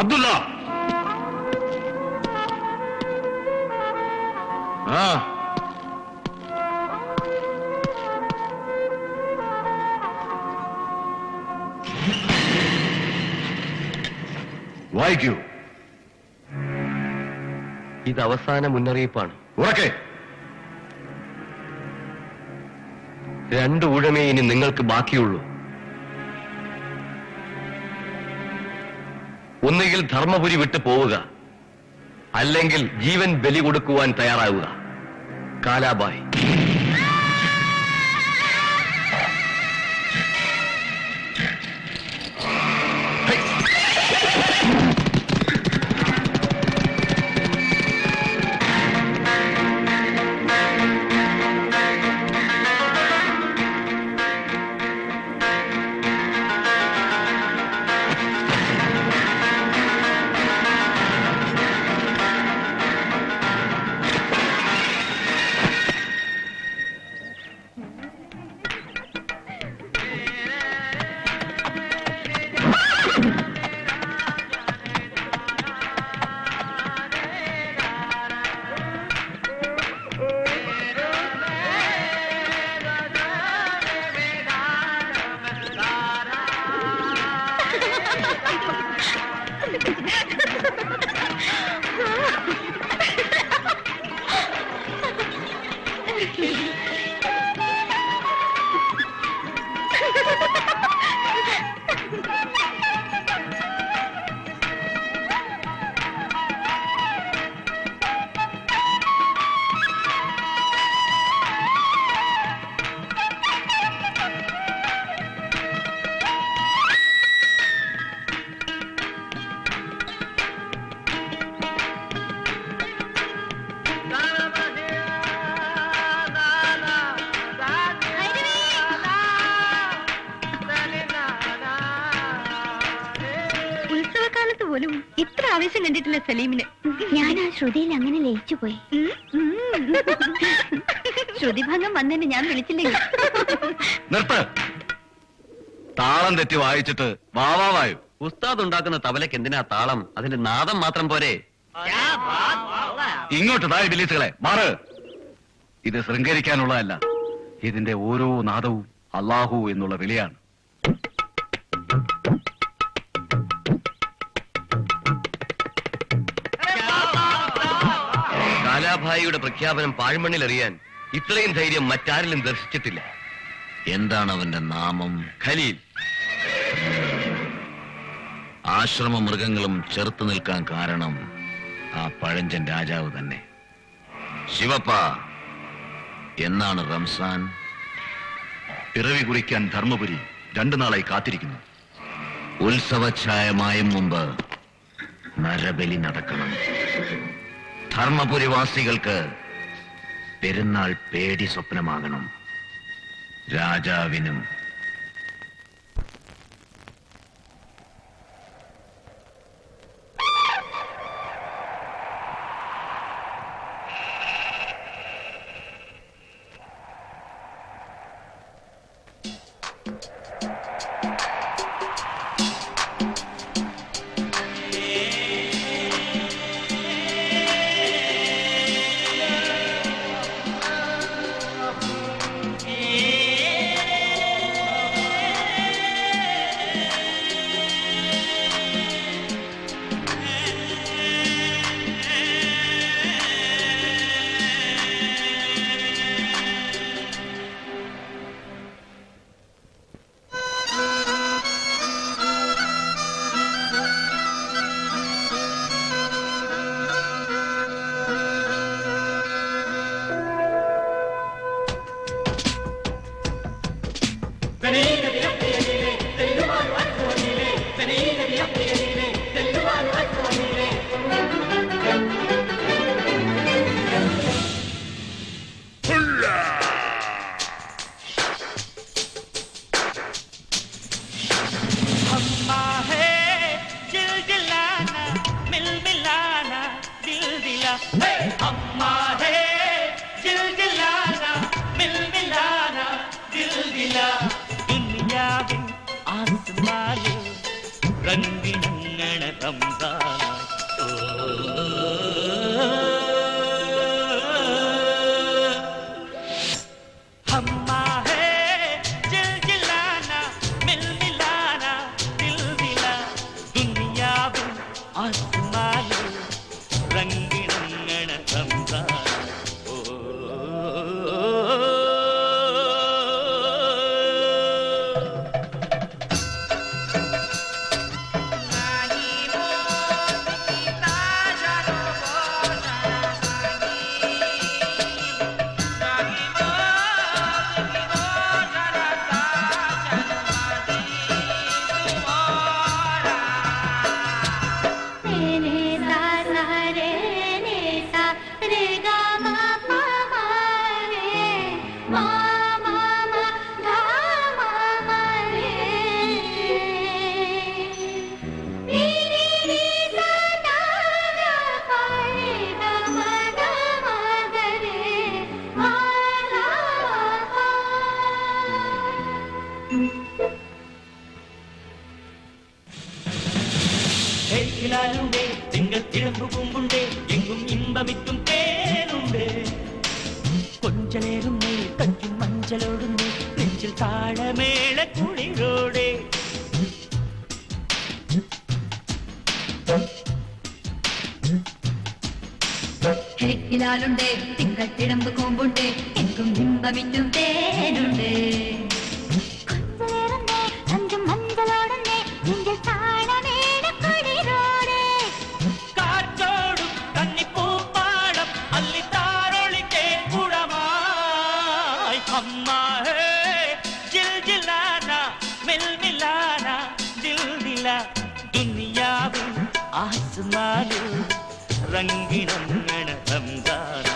അബ്ദുള്ള വായിക്കൂ. ഇത് അവസാന മുന്നറിയിപ്പാണ്. ഉറക്കെ. 2 ഊഴമേ ഇനി നിങ്ങൾക്ക് ബാക്കിയുള്ളൂ. ഒന്നുകിൽ ധർമ്മപുരി വിട്ടു പോവുക, അല്ലെങ്കിൽ ജീവൻ ബലി കൊടുക്കുവാൻ തയ്യാറാവുക. കാലാബായ്. പോലും ഇത്ര ആവേശം കണ്ടിട്ടില്ല സലീമിന്. ഞാൻ ആ ശ്രുതിയിൽ അങ്ങനെ ലയിച്ചു പോയി. ശ്രുതിഭംഗം വന്നെന്നെ ഞാൻ വിളിച്ചില്ലെങ്കിൽ. നിർത്ത്. താളം തെറ്റി വായിച്ചിട്ട് വാവാവായു. ഉസ്താദ് ഉണ്ടാക്കുന്ന തബലയ്ക്ക് എന്തിനാ താളം? അതിന്റെ നാദം മാത്രം പോരെ. ഇങ്ങോട്ട് താ ഇബിലീസുകളെ, മാറ്. ഇത് ശൃംഗരിക്കാനുള്ളതല്ല. ഇതിന്റെ ഓരോ നാദവും അല്ലാഹു എന്നുള്ള വിളിയാണ്. കാലാഭായിയുടെ പ്രഖ്യാപനം പാഴ്മണ്ണിലെറിയാൻ ഇത്രയും ധൈര്യം മറ്റാരിലും ദർശിച്ചിട്ടില്ല. എന്താണ് അവന്റെ നാമം? ഖലീൽ. ആശ്രമ മൃഗങ്ങളും ചെറുത്തു നിൽക്കാൻ കാരണം ആ പഴഞ്ചൻ രാജാവ് തന്നെ. ശിവപ്പ, എന്നാണ് റംസാൻ? പിറവി കുറിക്കാൻ ധർമ്മപുരി 2 നാളായി കാത്തിരിക്കുന്നു. ഉത്സവഛായമായും മുമ്പ് നരബലി നടക്കണം. ധർമ്മപുരിവാസികൾക്ക് പെരുന്നാൾ പേടി സ്വപ്നമാകണം. രാജാവിനും. തിങ്കത്തിടമ്പ് കോമ്പുണ്ട് എങ്കും ബിംബമിറ്റും തേനുണ്ട്. രംഗിണങ്ങണ റംസാന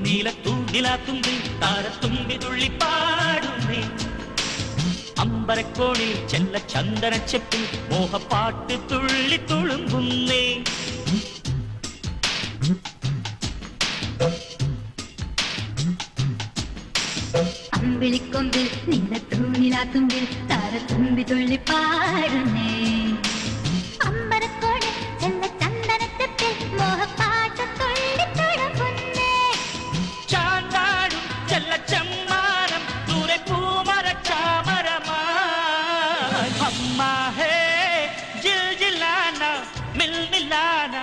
നീലത്തൂണ്ടിലാത്തുമ്പിൽ താരത്തുമ്പി തുള്ളിപ്പാടുന്നേ അമ്പരക്കോണിൽ ചെല്ല ചന്ദനച്ചെപ്പിൽ മോഹപ്പാട്ട് തുള്ളി തുളുമ്പുന്നേ അമ്പിളിക്കൊമ്പിൽ നീലത്തൂണിലാത്തുമ്പിൽ താരത്തുമ്പി തുള്ളിപ്പാടുന്നേ അമ്പരക്കോട് ചെല്ല ചന്ദനച്ചെപ്പിൽ മോഹപ്പാട്ട് തുള്ളിത്തുളുമ്പുന്നേ ചാണ്ടാടും ചെല്ല ചെമ്മാനം ദൂരെ പൂമരച്ചാമരമാ അമ്മാ ഹേ ജിൽ ജില്ലാന മിൽ മില്ലാന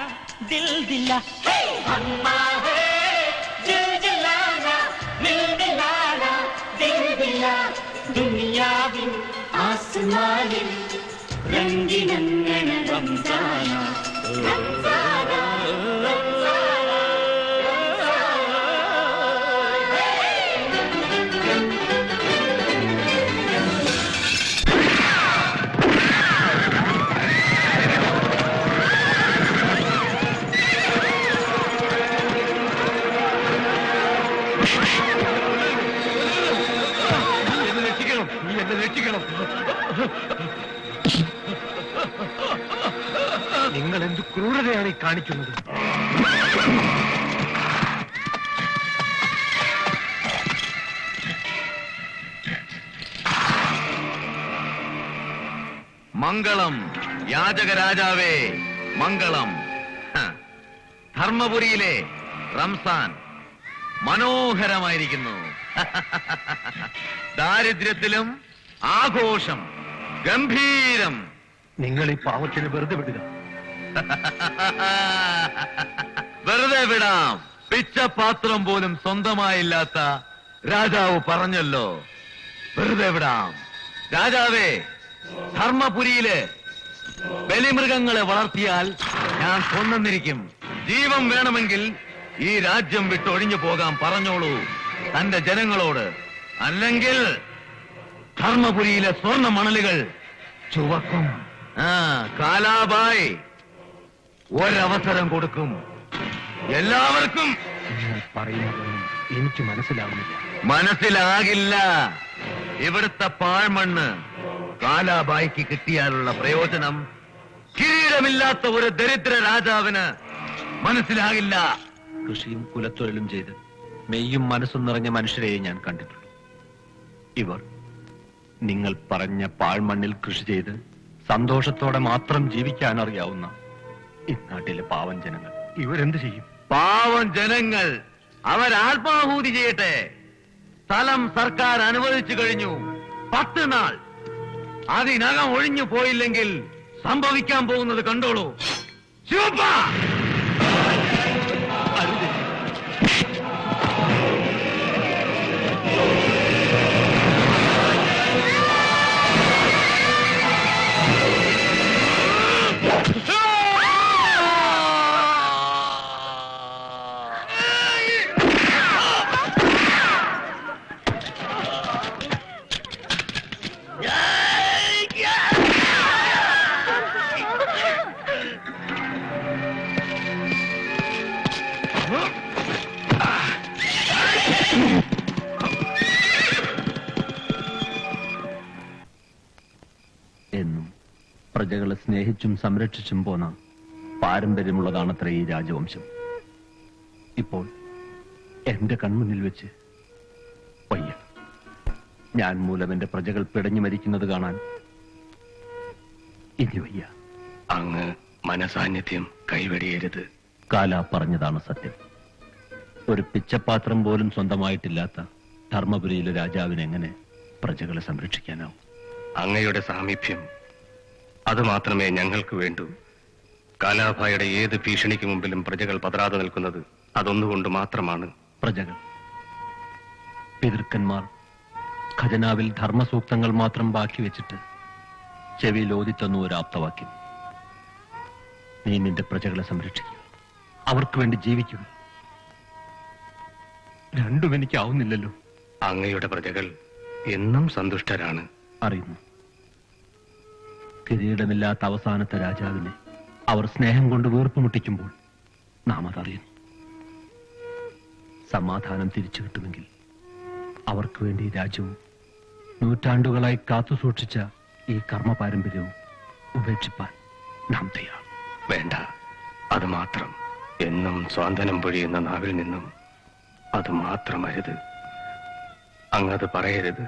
ദിൽ ദില്ല അമ്മാ ഹേ ജിൽ ജില്ലാന മിൽ മില്ലാന ദിൽ ദില്ല ദുനിയാവിൻ ആസ്മാനിൽ രംഗിനങ്ങണ റംസാന നിങ്ങൾ എന്ത് ക്രൂരതയാണ് ഈ കാണിക്കുന്നത്? മംഗളം യാചകരാജാവേ, മംഗളം. ധർമ്മപുരിയിലെ റംസാൻ മനോഹരമായിരിക്കുന്നു. ദാരിദ്ര്യത്തിലും ആഘോഷം, ഗംഭീരം. നിങ്ങൾ ഈ പാവത്തിന് വെറുതെ വിടുക. വെറുതെ വിടാം. പിച്ചപാത്രം പോലും സ്വന്തമായില്ലാത്ത രാജാവ് പറഞ്ഞല്ലോ, വെറുതെ വിടാം. രാജാവേ, ധർമ്മപുരിയില് ബലിമൃഗങ്ങളെ വളർത്തിയാൽ ഞാൻ കൊന്നിരിക്കും. ജീവൻ വേണമെങ്കിൽ ഈ രാജ്യം വിട്ടൊഴിഞ്ഞു പോകാൻ പറഞ്ഞോളൂ തന്റെ ജനങ്ങളോട്. അല്ലെങ്കിൽ ധർമ്മപുരിയിലെ സ്വർണ്ണ മണലുകൾ ചുവക്കും. കാലാബായ് ഒരവസരം കൊടുക്കും എല്ലാവർക്കും. നിങ്ങൾ പറയുന്നതൊന്നും എനിക്ക് മനസ്സിലാവുന്നില്ല. മനസ്സിലാകില്ല. ഇവിടുത്തെ പാഴ്മണ്ണ് കാലാബായിക്ക് കിട്ടിയാലുള്ള പ്രയോജനം കിരീടമില്ലാത്ത ഒരു ദരിദ്ര രാജാവിന് മനസ്സിലാകില്ല. കൃഷിയും കുലത്തൊഴിലും ചെയ്ത് മെയ്യും മനസ്സും നിറഞ്ഞ മനുഷ്യരെയെ ഞാൻ കണ്ടിട്ടുള്ളൂ. ഇവർ നിങ്ങൾ പറഞ്ഞ പാഴ്മണ്ണിൽ കൃഷി ചെയ്ത് സന്തോഷത്തോടെ മാത്രം ജീവിക്കാൻ അറിയാവുന്ന ഈ നാട്ടിലെ പാവം ജനങ്ങൾ ഇവരെന്ത് ചെയ്യും? പാവം ജനങ്ങൾ അവരാത്മാഹൂതി ചെയ്യട്ടെ. സ്ഥലം സർക്കാർ അനുവദിച്ചു കഴിഞ്ഞു. 10 നാൾ. അതിനകം ഒഴിഞ്ഞു പോയില്ലെങ്കിൽ സംഭവിക്കാൻ പോകുന്നത് കണ്ടോളൂ. ശിവപ്പ, എന്നും പ്രജകളെ സ്നേഹിച്ചും സംരക്ഷിച്ചും പോന്ന പാരമ്പര്യമുള്ളതാണത്ര ഈ രാജവംശം. ഇപ്പോൾ എന്റെ കൺമുന്നിൽ വെച്ച് വയ്യ. ഞാൻ മൂലം എന്റെ പ്രജകൾ പിടഞ്ഞു മരിക്കുന്നത് കാണാൻ ഇനി വയ്യ. അങ്ങ് മനസാന്നിധ്യം കൈവെടിയരുത്. കാല പറഞ്ഞതാണ് സത്യം. ഒരു പിച്ചപാത്രം പോലും സ്വന്തമായിട്ടില്ലാത്ത ധർമ്മപുരിയിലെ രാജാവിന് എങ്ങനെ പ്രജകളെ സംരക്ഷിക്കാനാവും? അങ്ങയുടെ സാമീപ്യം അതുമാത്രമേ ഞങ്ങൾക്ക് വേണ്ടൂ. കാലാഭായുടെ ഏത് ഭീഷണിക്ക് മുമ്പിലും പ്രജകൾ പതറാതെ നിൽക്കുന്നത് അതൊന്നുകൊണ്ട് മാത്രമാണ്. പ്രജകൾ, പിതൃക്കന്മാർ ഖജനാവിൽ ധർമ്മസൂക്തങ്ങൾ മാത്രം ബാക്കി വെച്ചിട്ട് ചെവിയിൽ ഓതിത്തന്നു ഒരു ആപ്തവാക്യം. നീ നിന്റെ പ്രജകളെ സംരക്ഷിക്കുക, അവർക്ക് വേണ്ടി ജീവിക്കുക. രണ്ടും എനിക്കാവുന്നില്ലല്ലോ. അങ്ങയുടെ പ്രജകൾ എന്നും സന്തുഷ്ടരാണ്. അറിയുന്നു. കിരീടമില്ലാത്ത അവസാനത്തെ രാജാവിനെ അവർ സ്നേഹം കൊണ്ട് വീർപ്പുമുട്ടിക്കുമ്പോൾ നാം അതറിയുന്നു. സമാധാനം തിരിച്ചു കിട്ടുമെങ്കിൽ അവർക്ക് വേണ്ടി രാജ്യവും നൂറ്റാണ്ടുകളായി കാത്തുസൂക്ഷിച്ച ഈ കർമ്മ പാരമ്പര്യവും ഉപേക്ഷിപ്പാൻ നാം തയ്യാർ. വേണ്ട, അത് മാത്രം. എന്നും സ്വാന്തനം പൊഴിയുന്ന നാവിൽ നിന്നും അത് മാത്രമരുത്. അങ്ങത് പറയരുത്.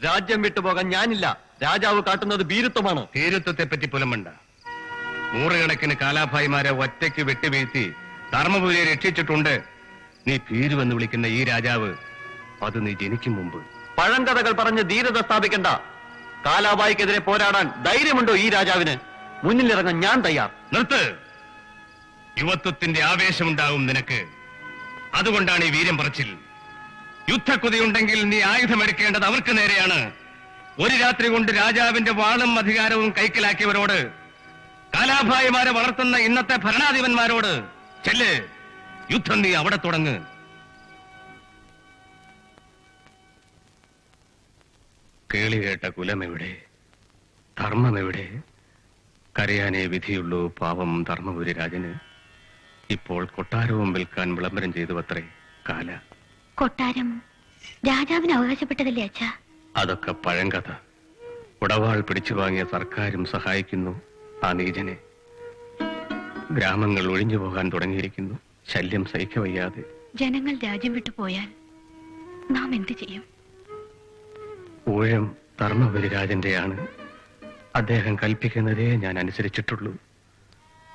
രാജ്യം വിട്ടുപോകാൻ ഞാനില്ല. രാജാവ് കാട്ടുന്നത് ഭീരുത്വമാണ്. ഭീരുത്വത്തെ പറ്റി പുലമ്പണ്ട. നൂറുകണക്കിന് കാലാഭായിമാരെ ഒറ്റയ്ക്ക് വെട്ടിവീഴ്ത്തി ധർമ്മപുരിയെ രക്ഷിച്ചിട്ടുണ്ട്. നീ ഭീരുവെന്ന് വിളിക്കുന്ന ഈ രാജാവ് അത് നീ ജനിക്കും മുമ്പ്. പഴങ്കഥകൾ പറഞ്ഞ് ധീരത സ്ഥാപിക്കണ്ട. കാലാബായിക്കെതിരെ പോരാടാൻ ധൈര്യമുണ്ടോ ഈ രാജാവിന്? മുന്നിലിറങ്ങാൻ ഞാൻ തയ്യാർ. നിർത്ത്. യുവത്വത്തിന്റെ ആവേശമുണ്ടാവും നിനക്ക്. അതുകൊണ്ടാണ് ഈ വീര്യം പറച്ചിൽ. യുദ്ധക്കുതിയുണ്ടെങ്കിൽ നീ ആയുധമെടുക്കേണ്ടത് അവർക്ക് നേരെയാണ്. ഒരു രാത്രി കൊണ്ട് രാജാവിന്റെ വാളും അധികാരവും കൈക്കലാക്കിയവരോട്, കാലാഭായിമാരെ വളർത്തുന്ന ഇന്നത്തെ ഭരണാധിപന്മാരോട് ചെല്ല്, യുദ്ധം നീ അവിടെ തുടങ്ങ്. കേളി കേട്ട കുലമെവിടെ? ധർമ്മമെവിടെ? കരയാനേ വിധിയുള്ളൂ പാവം ധർമ്മപുരി രാജന്. ഇപ്പോൾ കൊട്ടാരവും വിൽക്കാൻ വിളംബരം ചെയ്തു അത്രേ കാല. കൊട്ടാരം രാജാവിന് അവകാശപ്പെട്ടതല്ലേ അച്ഛാ? അതൊക്കെ പഴങ്കഥ. ഉടവാൾ പിടിച്ചു വാങ്ങിയ സർക്കാരും സഹായിക്കുന്നു ആ നീചനെ. ഗ്രാമങ്ങൾ ഒഴിഞ്ഞു പോകാൻ തുടങ്ങിയിരിക്കുന്നു, ശല്യം സഹിക്കവയ്യാതെ. ജനങ്ങൾ രാജ്യം വിട്ടു പോയാൽ നാം എന്ത് ചെയ്യും? ഊഴം ധർമ്മപുരി രാജന്റെയാണ്. അദ്ദേഹം കൽപ്പിക്കുന്നതേ ഞാൻ അനുസരിച്ചിട്ടുള്ളൂ.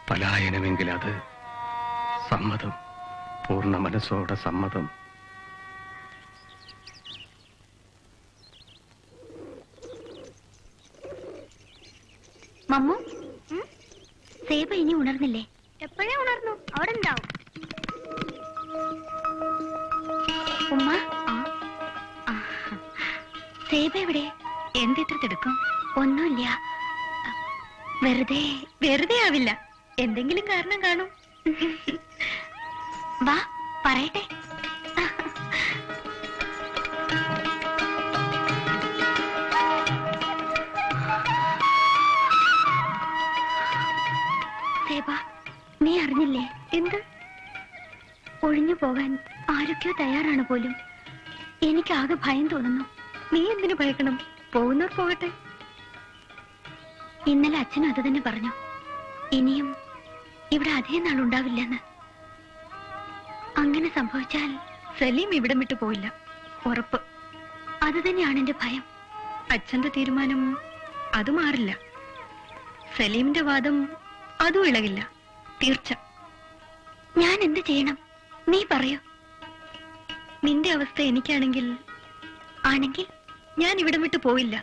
പലായനമെങ്കിൽ അത് സമ്മതം, പൂർണ്ണ മനസ്സോടെ സമ്മതം. മമ്മു, സേബ ഇനി ഉണർന്നില്ലേ? എപ്പോഴേ ഉണർന്നു, അവിടെ ഉണ്ടാവും. ഉമ്മ, സേബ എവിടെ? എന്തിത്ര തിടുക്കം? ഒന്നുമില്ല, വെറുതെ ആവില്ല, എന്തെങ്കിലും കാരണം കാണും. വാ പറയട്ടെ. സേബ, നീ അറിഞ്ഞില്ലേ? എന്ത്? ഒഴിഞ്ഞു പോകാൻ ആരൊക്കെയോ തയ്യാറാണ് പോലും. എനിക്കാകെ ഭയം തോന്നുന്നു. നീ എന്തിനു ഭയക്കണം? പോകുന്നവർ പോകട്ടെ. ഇന്നലെ അച്ഛനും അത് തന്നെ പറഞ്ഞു. ഇനിയും ഇവിടെ അധികം നാൾ ഉണ്ടാവില്ലെന്ന്. അങ്ങനെ സംഭവിച്ചാൽ സലീം ഇവിടം വിട്ടു പോയില്ല, ഉറപ്പ്. അത് തന്നെയാണ് എന്റെ ഭയം. അച്ഛന്റെ തീരുമാനം അത് മാറില്ല. സലീമിന്റെ വാദം അതും ഇളകില്ല, തീർച്ച. ഞാൻ എന്ത് ചെയ്യണം? നീ പറയൂ. നിന്റെ അവസ്ഥ എനിക്കാണെങ്കിൽ ഞാൻ ഇവിടം വിട്ടു പോയില്ല,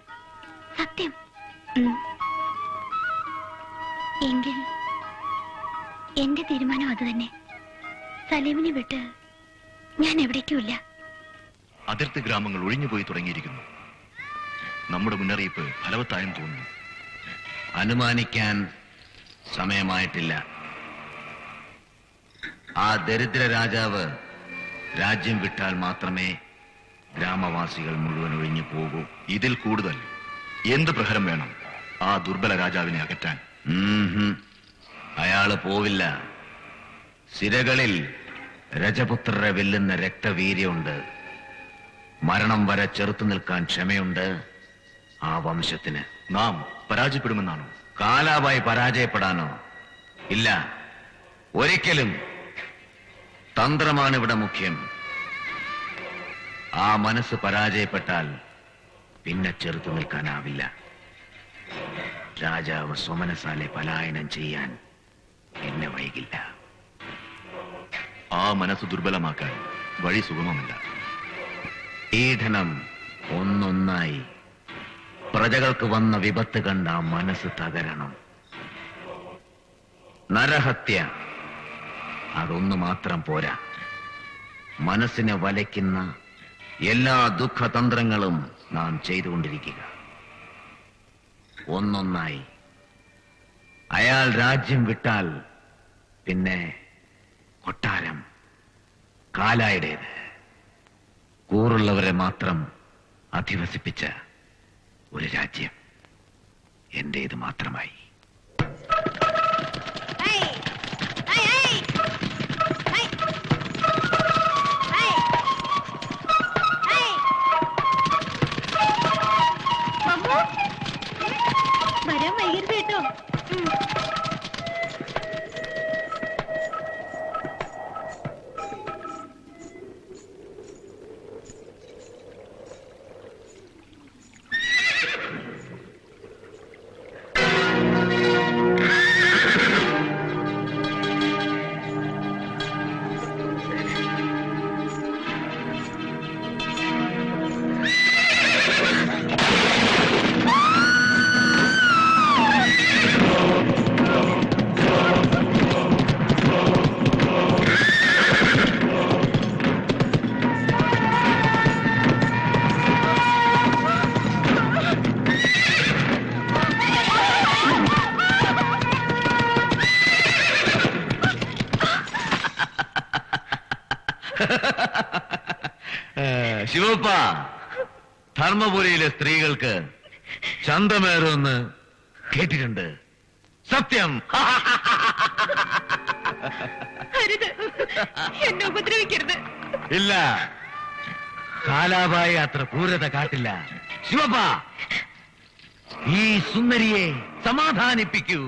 സത്യം. എങ്കിൽ എന്റെ തീരുമാനം അത് തന്നെ. സലീമിനെ വിട്ട് ഞാൻ എവിടേക്കുമില്ല. അതിർത്തി ഗ്രാമങ്ങൾ ഒഴിഞ്ഞുപോയി തുടങ്ങിയിരിക്കുന്നു. നമ്മുടെ മുന്നറിയിപ്പ് ഫലവത്തായെന്ന് തോന്നുന്നു. അനുമാനിക്കാൻ സമയമായിട്ടില്ല. ആ ദരിദ്ര രാജാവ് രാജ്യം വിട്ടാൽ മാത്രമേ ഗ്രാമവാസികൾ മുഴുവൻ ഒഴിഞ്ഞു പോകൂ. ഇതിൽ കൂടുതൽ എന്ത് പ്രഹരം വേണം ആ ദുർബല രാജാവിനെ അകറ്റാൻ? അയാള് പോവില്ല. സിരകളിൽ രജപുത്രരെ വെല്ലുന്ന രക്തവീര്യമുണ്ട്. മരണം വരെ ചെറുത്തു നിൽക്കാൻ ക്ഷമയുണ്ട് ആ വംശത്തിന്. നാം പരാജയപ്പെടുമെന്നാണോ? കാലാബായി പരാജയപ്പെടാനോ? ഇല്ല, ഒരിക്കലും. തന്ത്രമാണ് ഇവിടെ മുഖ്യം. ആ മനസ്സ് പരാജയപ്പെട്ടാൽ പിന്നെ ചെറുത്തു നിൽക്കാനാവില്ല. രാജാവ് സ്വമനസാലെ പലായനം ചെയ്യാൻ പിന്നെ വൈകില്ല. ആ മനസ്സ് ദുർബലമാക്കാൻ വഴി സുഗമമല്ല. പീഡനം ഒന്നൊന്നായി പ്രജകൾക്ക് വന്ന വിപത്ത് കണ്ട ആ മനസ്സ് തകരണം. നരഹത്യ അതൊന്നു മാത്രം പോരാ. മനസ്സിനെ വലയ്ക്കുന്ന എല്ലാ ദുഃഖതന്ത്രങ്ങളും നാം ചെയ്തുകൊണ്ടിരിക്കുക. ഒന്നൊന്നായി. അയാൾ രാജ്യം വിട്ടാൽ പിന്നെ കൊട്ടാരം കാലായുടേത്. കൂറുള്ളവരെ മാത്രം അധിവസിപ്പിച്ച ഒരു രാജ്യം എന്റേത് മാത്രമായി. Hey! ശിവപ്പ, ധർമ്മപുരിയിലെ സ്ത്രീകൾക്ക് ചന്തമേറുമെന്ന് കേട്ടിട്ടുണ്ട്. സത്യം. അരുത്, എന്നെ ഉപദ്രവിക്കരുത്. ഇല്ല, കാലാബായി അത്ര ക്രൂരത കാട്ടില്ല. ശിവപ്പ, ഈ സുന്ദരിയെ സമാധാനിപ്പിക്കൂ.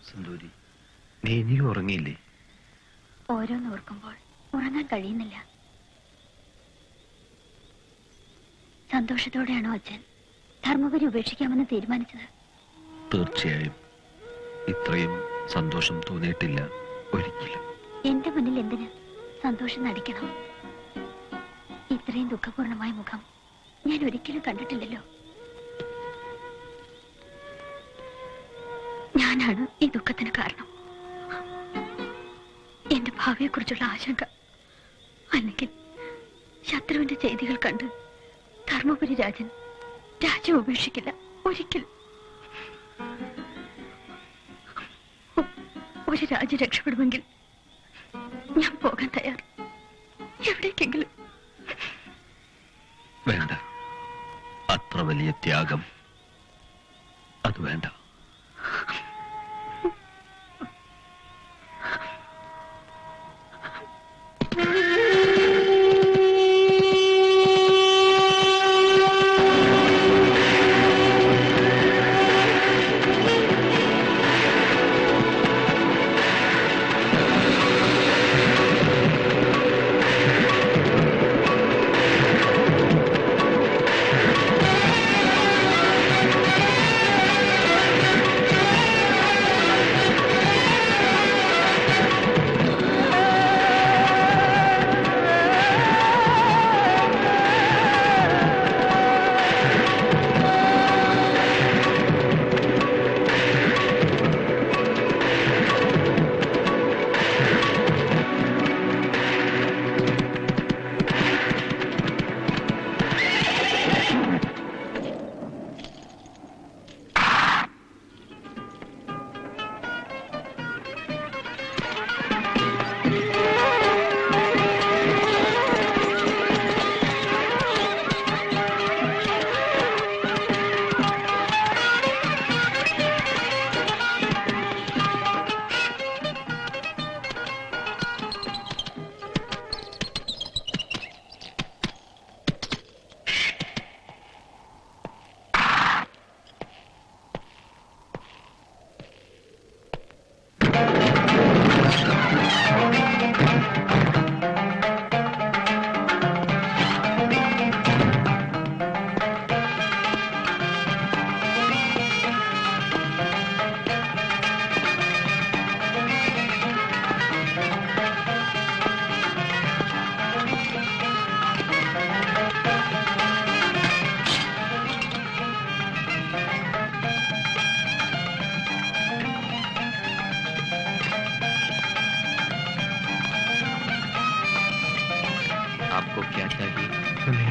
സിന്ദൂരി, നീ ഇനിയും ഉറങ്ങിയില്ലേ? ഓരോന്നോർക്കുമ്പോൾ ഉറങ്ങാൻ കഴിയുന്നില്ല. സന്തോഷത്തോടെയാണോ അച്ഛൻ ധർമ്മപുരി ഉപേക്ഷിക്കാമെന്ന് തീരുമാനിച്ചത്? തീർച്ചയായും. ഇത്രയും സന്തോഷം തോന്നിയിട്ടില്ല ഒരിക്കലും. എന്റെ മുന്നിൽ എന്തിന് സന്തോഷം നടിക്കണം? ഇത്രയും ദുഃഖപൂർണമായ മുഖം ഞാൻ ഒരിക്കലും കണ്ടിട്ടില്ലല്ലോ. ഞാനാണ് ഈ ദുഃഖത്തിന് കാരണം. എന്റെ ഭാവിയെക്കുറിച്ചുള്ള ആശങ്ക, അല്ലെങ്കിൽ ശത്രുവിന്റെ ചെയ്തികൾ കണ്ട് ധർമ്മപുരി രാജൻ രാജ്യം ഉപേക്ഷിക്കില്ല ഒരിക്കലും. ഒരു രാജ്യം രക്ഷപ്പെടുമെങ്കിൽ ഞാൻ പോകാൻ തയ്യാർ, എവിടേക്കെങ്കിലും. വേണ്ട, അത്ര വലിയ ത്യാഗം അത് വേണ്ട. आपको क्या चाहिए? जी.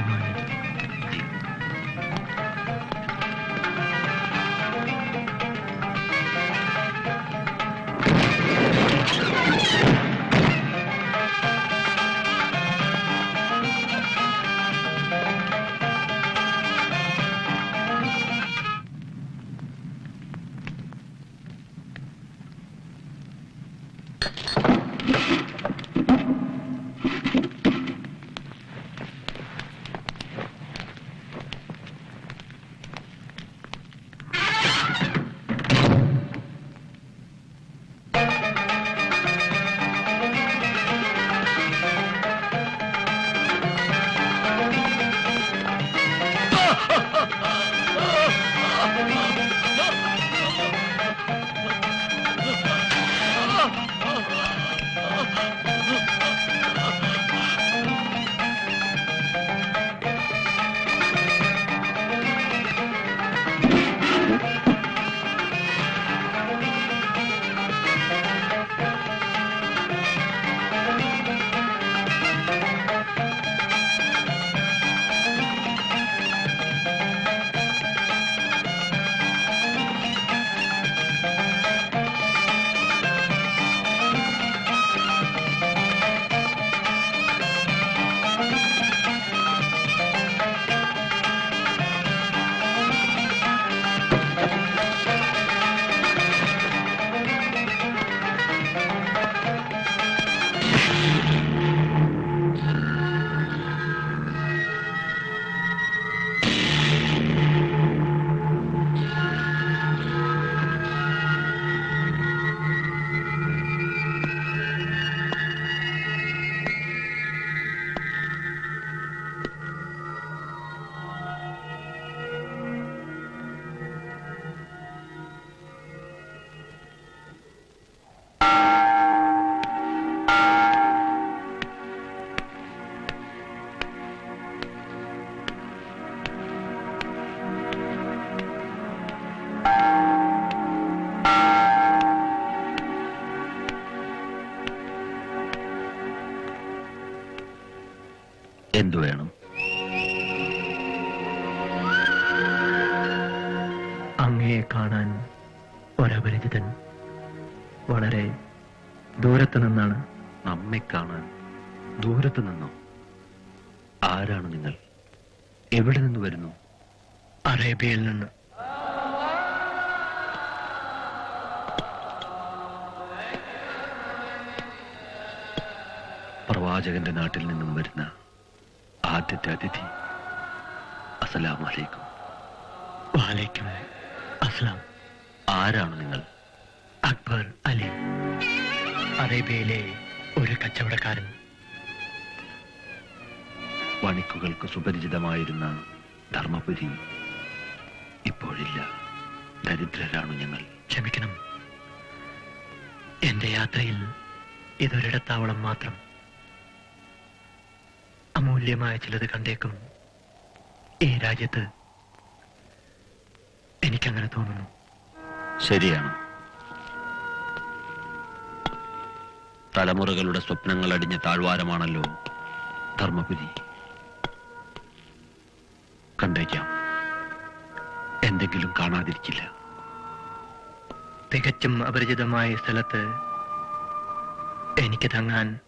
എന്തു വേണം? അങ്ങയെ കാണാൻ ഒരപരിചിതൻ വളരെ ദൂരത്ത് നിന്നാണ്. നമ്മെ കാണാൻ ദൂരത്ത് നിന്നോ? ആരാണ് നിങ്ങൾ? എവിടെ നിന്ന് വരുന്നു? അറേബ്യയിൽ നിന്ന്. പ്രവാചകന്റെ നാട്ടിൽ നിന്നും വരുന്ന ആദ്യത്തെ അതിഥി. അസ്സലാമു അലൈക്കും. വഅലൈക്കും അസ്സലാം. ആരാണ് നിങ്ങൾ? അക്ബർ അലി, അറേബ്യയിലെ ഒരു കച്ചവടക്കാരൻ. വണിക്കുകൾക്ക് സുപരിചിതമായിരുന്ന ധർമ്മപുരി ഇപ്പോഴില്ല. ദരിദ്രരാണ് ഞങ്ങൾ. ക്ഷമിക്കണം, എന്റെ യാത്രയിൽ ഇതൊരിടത്താവളം മാത്രം. അമൂല്യമായ ചിലത് കണ്ടേക്കും ഈ രാജ്യത്ത്. എനിക്കങ്ങനെ തോന്നുന്നു. ശരിയാണ്. തലമുറകളുടെ സ്വപ്നങ്ങൾ അടിഞ്ഞ താഴ്വാരമാണല്ലോ ധർമ്മപുരി. കണ്ടേക്കാം, എന്തെങ്കിലും കാണാതിരിക്കില്ല. തികച്ചും അപരിചിതമായ സ്ഥലത്ത് എനിക്ക് തങ്ങാൻ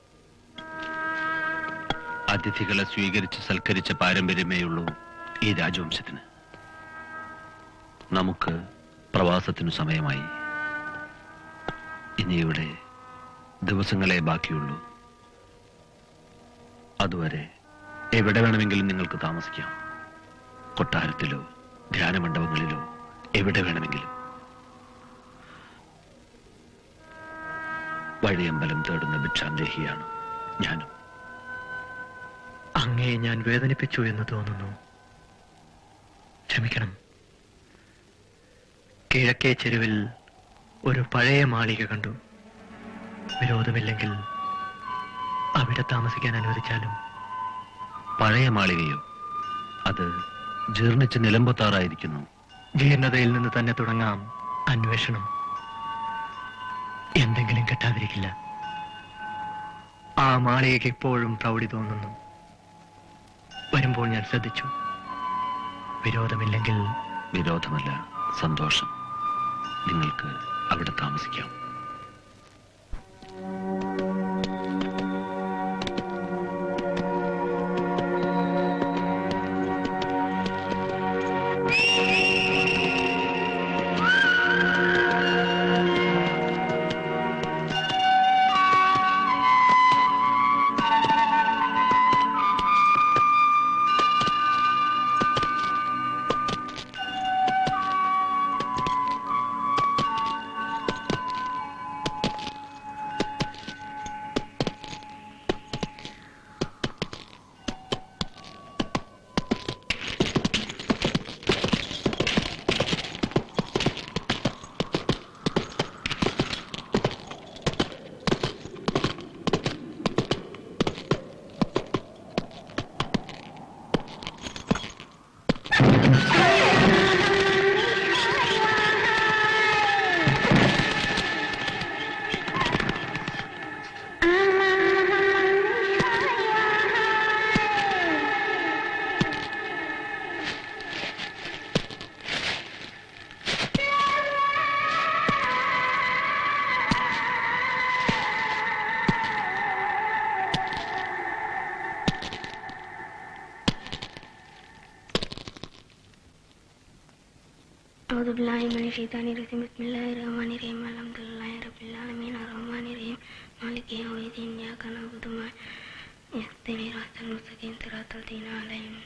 അതിഥികളെ സ്വീകരിച്ച് സൽക്കരിച്ച പാരമ്പര്യമേയുള്ളൂ ഈ രാജവംശത്തിന്. നമുക്ക് പ്രവാസത്തിനു സമയമായി. ഇനിയുടെ ദിവസങ്ങളെ ബാക്കിയുള്ളൂ. അതുവരെ എവിടെ വേണമെങ്കിലും നിങ്ങൾക്ക് താമസിക്കാം. കൊട്ടാരത്തിലോ ധ്യാനമണ്ഡപങ്ങളിലോ എവിടെ വേണമെങ്കിലും. വഴിയമ്പലം തേടുന്ന ഭിക്ഷാന്തേഹിയാണ് ഞാനും. അങ്ങയെ ഞാൻ വേദനിപ്പിച്ചു എന്ന് തോന്നുന്നു. ക്ഷമിക്കണം. കിഴക്കേ ചെരുവിൽ ഒരു പഴയ മാളിക കണ്ടു. വിരോധമില്ലെങ്കിൽ അവിടെ താമസിക്കാൻ അനുവദിച്ചാലും. പഴയ മാളികയോ? അത് ജീർണിച്ച് നിലമ്പൊത്താറായിരിക്കുന്നു. ജീർണതയിൽ നിന്ന് തന്നെ തുടങ്ങാം അന്വേഷണം. എന്തെങ്കിലും കിട്ടാതിരിക്കില്ല. ആ മാളികയ്ക്ക് ഇപ്പോഴും പ്രൗഢി തോന്നുന്നു. വരുമ്പോൾ ഞാൻ ശ്രദ്ധിച്ചു. വിരോധമില്ലെങ്കിൽ വിരോധമല്ല, സന്തോഷം. നിങ്ങൾക്ക് അവിടെ താമസിക്കാം. أعوذ بالله من الشيطان الرجيم بسم الله الرحمن الرحيم الحمد لله رب العالمين الرحمن الرحيم مالك يوم الدين إياك نعبد وإياك نستعين اهدنا المستقيم صراط الذين عليهم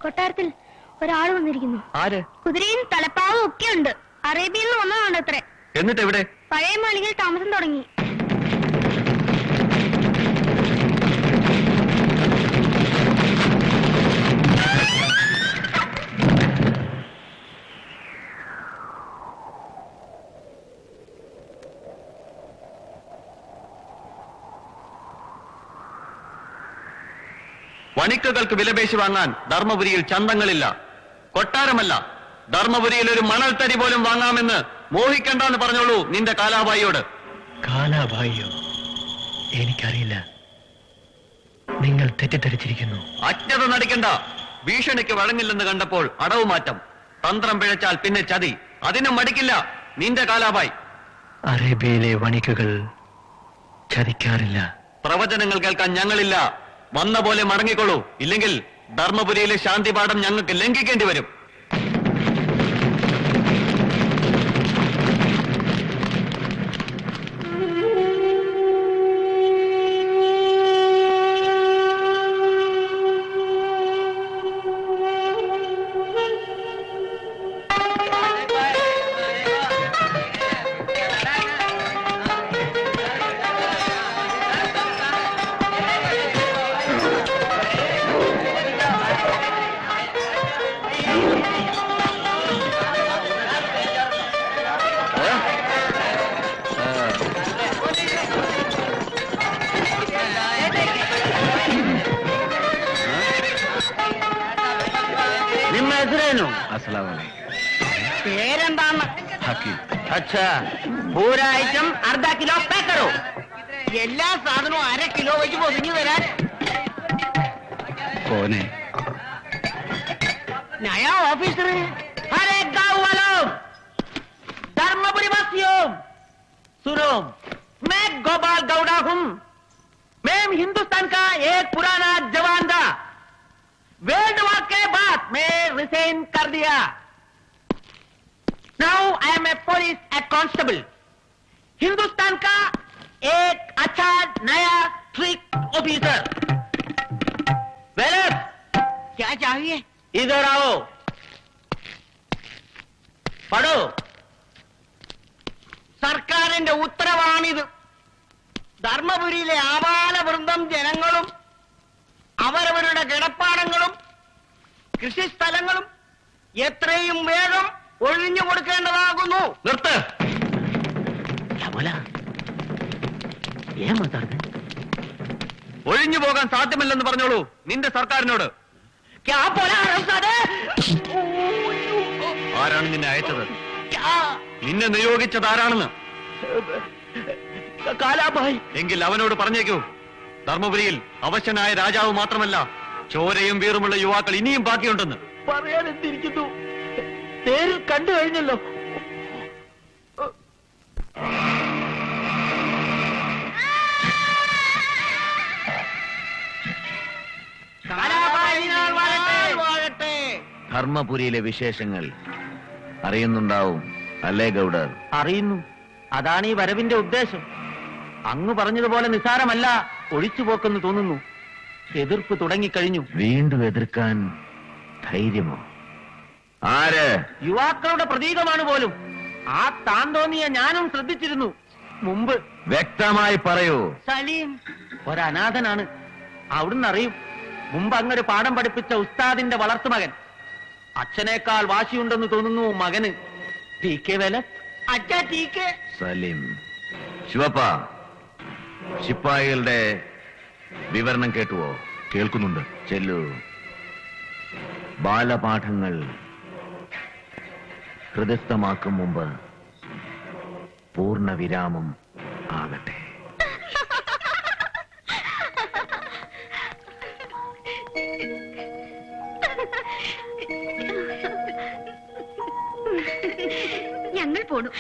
കൊട്ടാരത്തിൽ ഒരാൾ വന്നിരിക്കുന്നു. ആര്? കുതിരയും തലപ്പാവും ഒക്കെ ഉണ്ട്. അറേബ്യയിൽ നിന്ന് വന്നതാണ് അത്രേ. എന്നിട്ട് എവിടെ? പഴയ മാളികയിൽ താമസം തുടങ്ങി. വണിക്കുകൾക്ക് വിലപേശി വാങ്ങാൻ ധർമ്മപുരിയിൽ ചന്തങ്ങളില്ല. കൊട്ടാരമല്ല, ധർമ്മപുരിയിൽ ഒരു മണൽത്തരി പോലും വാങ്ങാമെന്ന് മോഹിക്കണ്ടെന്ന് പറഞ്ഞോളൂ നിന്റെ കാലാബായിയോട്. കാലാബായിയോ? എനിക്കറിയില്ല. നിങ്ങൾ തെറ്റിദ്ധരിച്ചിരിക്കുന്നു. അജ്ഞത നടിക്കണ്ട. ഭീഷണിക്ക് വഴങ്ങില്ലെന്ന് കണ്ടപ്പോൾ അടവ് മാറ്റം. തന്ത്രം പിഴച്ചാൽ പിന്നെ ചതി. അതിനും മടിക്കില്ല നിന്റെ കാലാബായി. അറേബ്യയിലെ വണിക്കുകൾ ചതിക്കാറില്ല. പ്രവചനങ്ങൾ കേൾക്കാൻ ഞങ്ങളില്ല. വന്ന പോലെ മടങ്ങിക്കൊള്ളൂ. ഇല്ലെങ്കിൽ ധർമ്മപുരിയിലെ ശാന്തിപാഠം ഞങ്ങൾക്ക് ലംഘിക്കേണ്ടി വരും. പറഞ്ഞു. പേരെന്താണ്? അച്ഛാ പൂരാഴ്ചം അർദ്ധ കിലോ പേക്കറോ. എല്ലാ സാധനവും 1/2 കിലോ വെച്ച് പൊതിഞ്ഞു തരാൻ. കോനെ नया ऑफिसर है. हर एक गांव वालों, धर्मपुरी वासियों, सुनो, मैं गोपाल गौड़ा हूँ. मैं हिंदुस्तान का एक पुराना जवान था. वर्ल्ड वॉर के बाद मैं रिजाइन कर दिया. Now I am a police constable. Hindustan का एक अच्छा नया स्ट्रिक्ट ऑफिसर. वेलर, क्या चाहिए? इधर आओ, പടോ. സർക്കാരിന്റെ ഉത്തരവാണിത്. ധർമ്മപുരിയിലെ ആബാലവൃന്ദം ജനങ്ങളും അവരവരുടെ കിടപ്പാടങ്ങളും കൃഷിസ്ഥലങ്ങളും എത്രയും വേഗം ഒഴിഞ്ഞു കൊടുക്കേണ്ടതാകുന്നു. നിർത്ത്. ഒഴിഞ്ഞു പോകാൻ സാധ്യമല്ലെന്ന് പറഞ്ഞോളൂ നിന്റെ സർക്കാരിനോട്. ആരാണ് നിന്നെ അയച്ചത്? നിന്നെ നിയോഗിച്ചത് ആരാണെന്ന്? കാലാഭായ്. എങ്കിൽ അവനോട് പറഞ്ഞേക്കൂ, ധർമ്മപുരിയിൽ അവശനായ രാജാവ് മാത്രമല്ല, ചോരയും വീറുമുള്ള യുവാക്കൾ ഇനിയും ബാക്കിയുണ്ടെന്ന്. പറയാനെന്തിരിക്കുന്നു, നേരിൽ കണ്ടു കഴിഞ്ഞല്ലോ. ധർമ്മപുരിയിലെ വിശേഷങ്ങൾ അറിയുന്നുണ്ടാവും അല്ലേ ഗൗഡർ? അറിയുന്നു. അതാണ് ഈ വരവിന്റെ ഉദ്ദേശം. അങ്ങ് പറഞ്ഞതുപോലെ നിസ്സാരമല്ല ഒഴിച്ചുപോക്കെന്ന് തോന്നുന്നു. എതിർപ്പ് തുടങ്ങിക്കഴിഞ്ഞു. വീണ്ടും എതിർക്കാൻ ധൈര്യമോ? ആര്? യുവാക്കളുടെ പ്രതീകമാണ് പോലും. ആ താൻ തോന്നിയ ഞാനും ശ്രദ്ധിച്ചിരുന്നു മുമ്പ്. വ്യക്തമായി പറയൂ. സലീം ഒരനാഥനാണ്. അവിടുന്ന് അറിയും. മുമ്പ് അങ്ങൊരു പാഠം പഠിപ്പിച്ച ഉസ്താദിന്റെ വളർത്തുമകൻ. അച്ഛനേക്കാൾ വാശിയുണ്ടെന്ന് തോന്നുന്നു മകന്. ടി കെ വേല. അച്ഛാ ടി കെ. സലീം. ശിവപ്പ, ശിപ്പായികളുടെ വിവരണം കേട്ടുവോ? കേൾക്കുന്നുണ്ട്. ചെല്ലു. ബാലപാഠങ്ങൾ ഹൃദയസ്ഥമാക്കും മുമ്പ് പൂർണ്ണ വിരാമം ആകട്ടെ. ഞങ്ങൾ പോണു.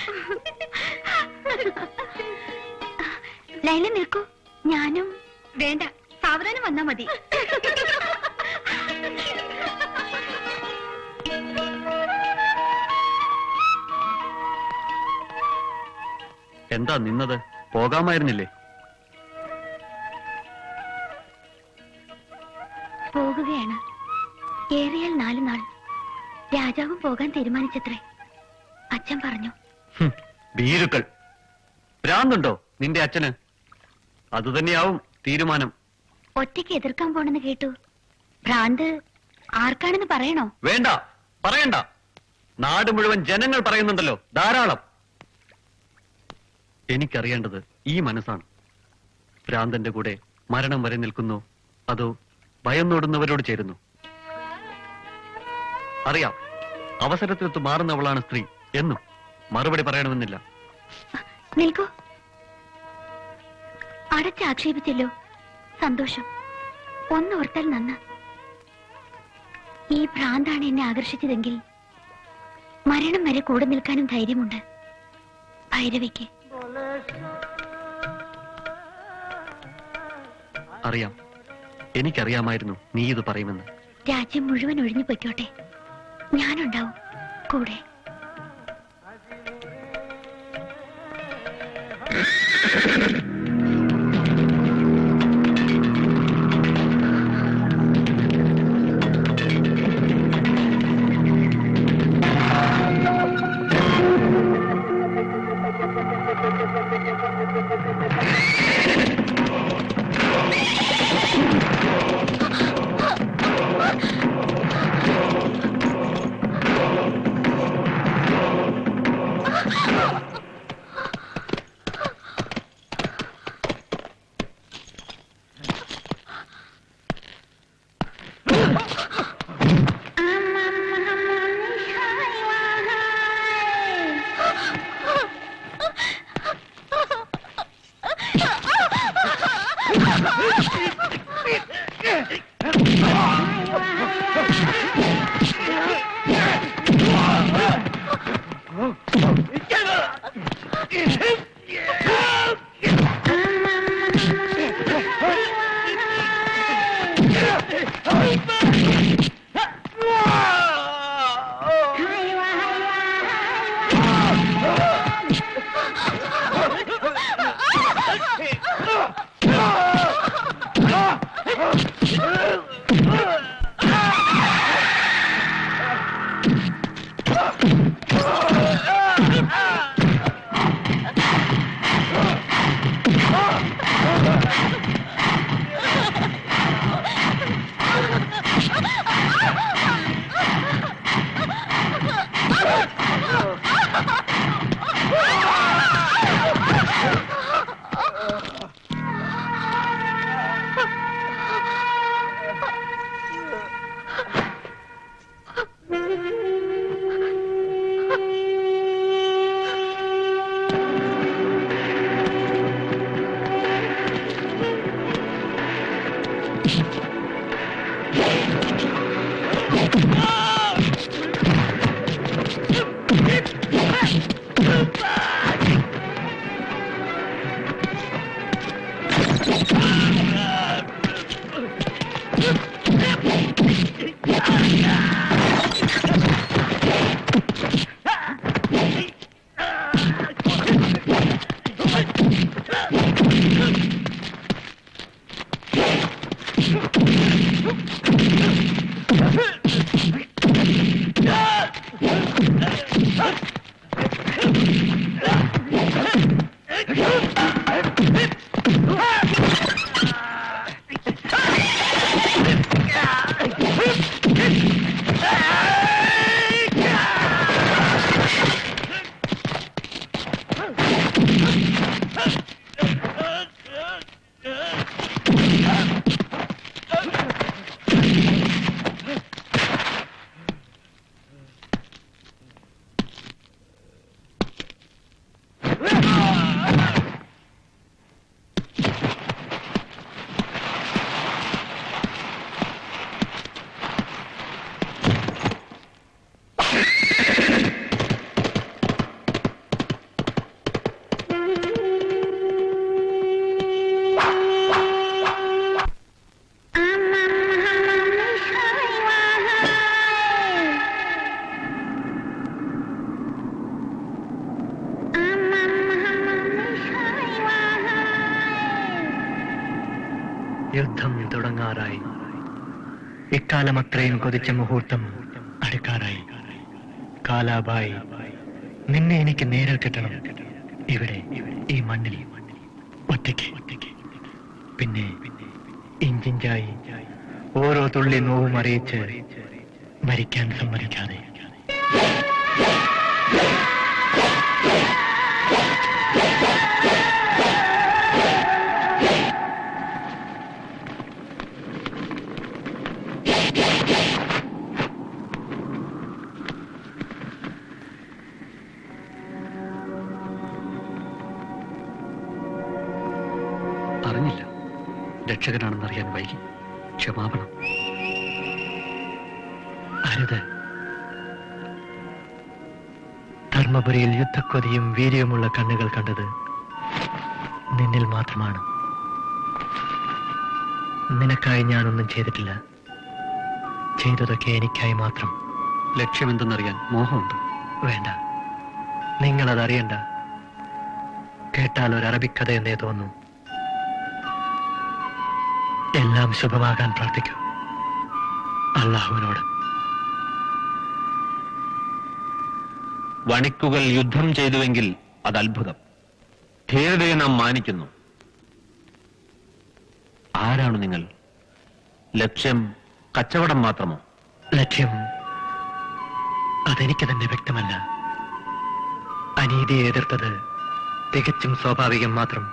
ലൈല നിൽക്കൂ. ഞാനും. വേണ്ട, സാവധാനം വന്നാ മതി. എന്താ നിന്നത്? പോകാമായിരുന്നില്ലേ? പോകുകയാണ്. ഏറിയാൽ 4 നാൾ. രാജാവും പോകാൻ തീരുമാനിച്ചത്രേ. അച്ഛൻ പറഞ്ഞു. ഭീരുക്കൾ. ഭ്രാന്തുണ്ടോ നിന്റെ അച്ഛന്? അതുതന്നെയാവും തീരുമാനം. ഒറ്റയ്ക്ക് എതിർക്കാൻ പോണെന്ന് കേട്ടു. ഭ്രാന്ത് ആർക്കാണെന്ന് പറയണോ? വേണ്ട, പറയണ്ട. നാട് മുഴുവൻ ജനങ്ങൾ പറയുന്നുണ്ടല്ലോ, ധാരാളം. എനിക്കറിയേണ്ടത് ഈ മനസ്സാണ്. ഭ്രാന്തന്റെ കൂടെ മരണം വരെ നിൽക്കുന്നു, അതോ ഭയന്നോടുന്നവരോട് ചേരുന്നു? അറിയാം, അവസരത്തിനൊത്ത് മാറുന്നവളാണ് സ്ത്രീ എന്നും മറുപടി പറയണമെന്നില്ല. നിൽക്കൂ. അടച്ചാക്ഷേപിച്ചല്ലോ. സന്തോഷം. ഒന്നോർത്താൽ നന്ന. ഈ ഭ്രാന്താണ് എന്നെ ആകർഷിച്ചതെങ്കിൽ മരണം വരെ കൂടെ നിൽക്കാനും ധൈര്യമുണ്ട്. ഭൈരവിക്ക്. അറിയാം, എനിക്കറിയാമായിരുന്നു നീ ഇത് പറയുമെന്ന്. രാജ്യം മുഴുവൻ ഒഴിഞ്ഞു പൊയ്ക്കോട്ടെ, ഞാനുണ്ടാവും കൂടെ. യുദ്ധം തുടങ്ങാറായി. ഇക്കാലം അത്രയും കൊതിച്ച മുഹൂർത്തം അടുക്കാറായി. കാലാബായി, നിന്നെ എനിക്ക് നേരിൽ കിട്ടണം. ഇവിടെ ഈ മണ്ണിൽ ഒറ്റയ്ക്ക്. പിന്നെ ഇഞ്ചിഞ്ചായി ഓരോ തുള്ളി നോവും അറിയിച്ച് മരിക്കാൻ സമ്മതിക്കാതെ. അറിഞ്ഞില്ല, രക്ഷകനാണെന്നറിയാൻ വൈകി. ക്ഷമാപണം. അരുത്. ധർമ്മപുരിയിൽ യുദ്ധക്കൊതിയും വീര്യമുള്ള കണ്ണുകൾ കണ്ടത് നിന്നിൽ മാത്രമാണ്. നിനക്കായി ഞാനൊന്നും ചെയ്തിട്ടില്ല. ചെയ്തതൊക്കെ എനിക്കായി മാത്രം. ലക്ഷ്യമെന്തെന്നറിയാൻ മോഹമുണ്ട്. വേണ്ട, നിങ്ങളതറിയണ്ട. കേട്ടാൽ ഒരു അറബിക്കഥ എന്നേ തോന്നൂ. എല്ലാം ശുഭമാകാൻ പ്രാർത്ഥിക്കൂ അള്ളാഹുവിനോട്. വണിക്കുകൾ യുദ്ധം ചെയ്തുവെങ്കിൽ അത് അത്ഭുതം. ധീരതയെ നാം മാനിക്കുന്നു. ആരാണ് നിങ്ങൾ? ലക്ഷ്യം കച്ചവടം മാത്രമോ? ലക്ഷ്യം അതെനിക്ക് തന്നെ വ്യക്തമല്ല. അനീതിയെ എതിർത്തത് തികച്ചും സ്വാഭാവികം മാത്രം.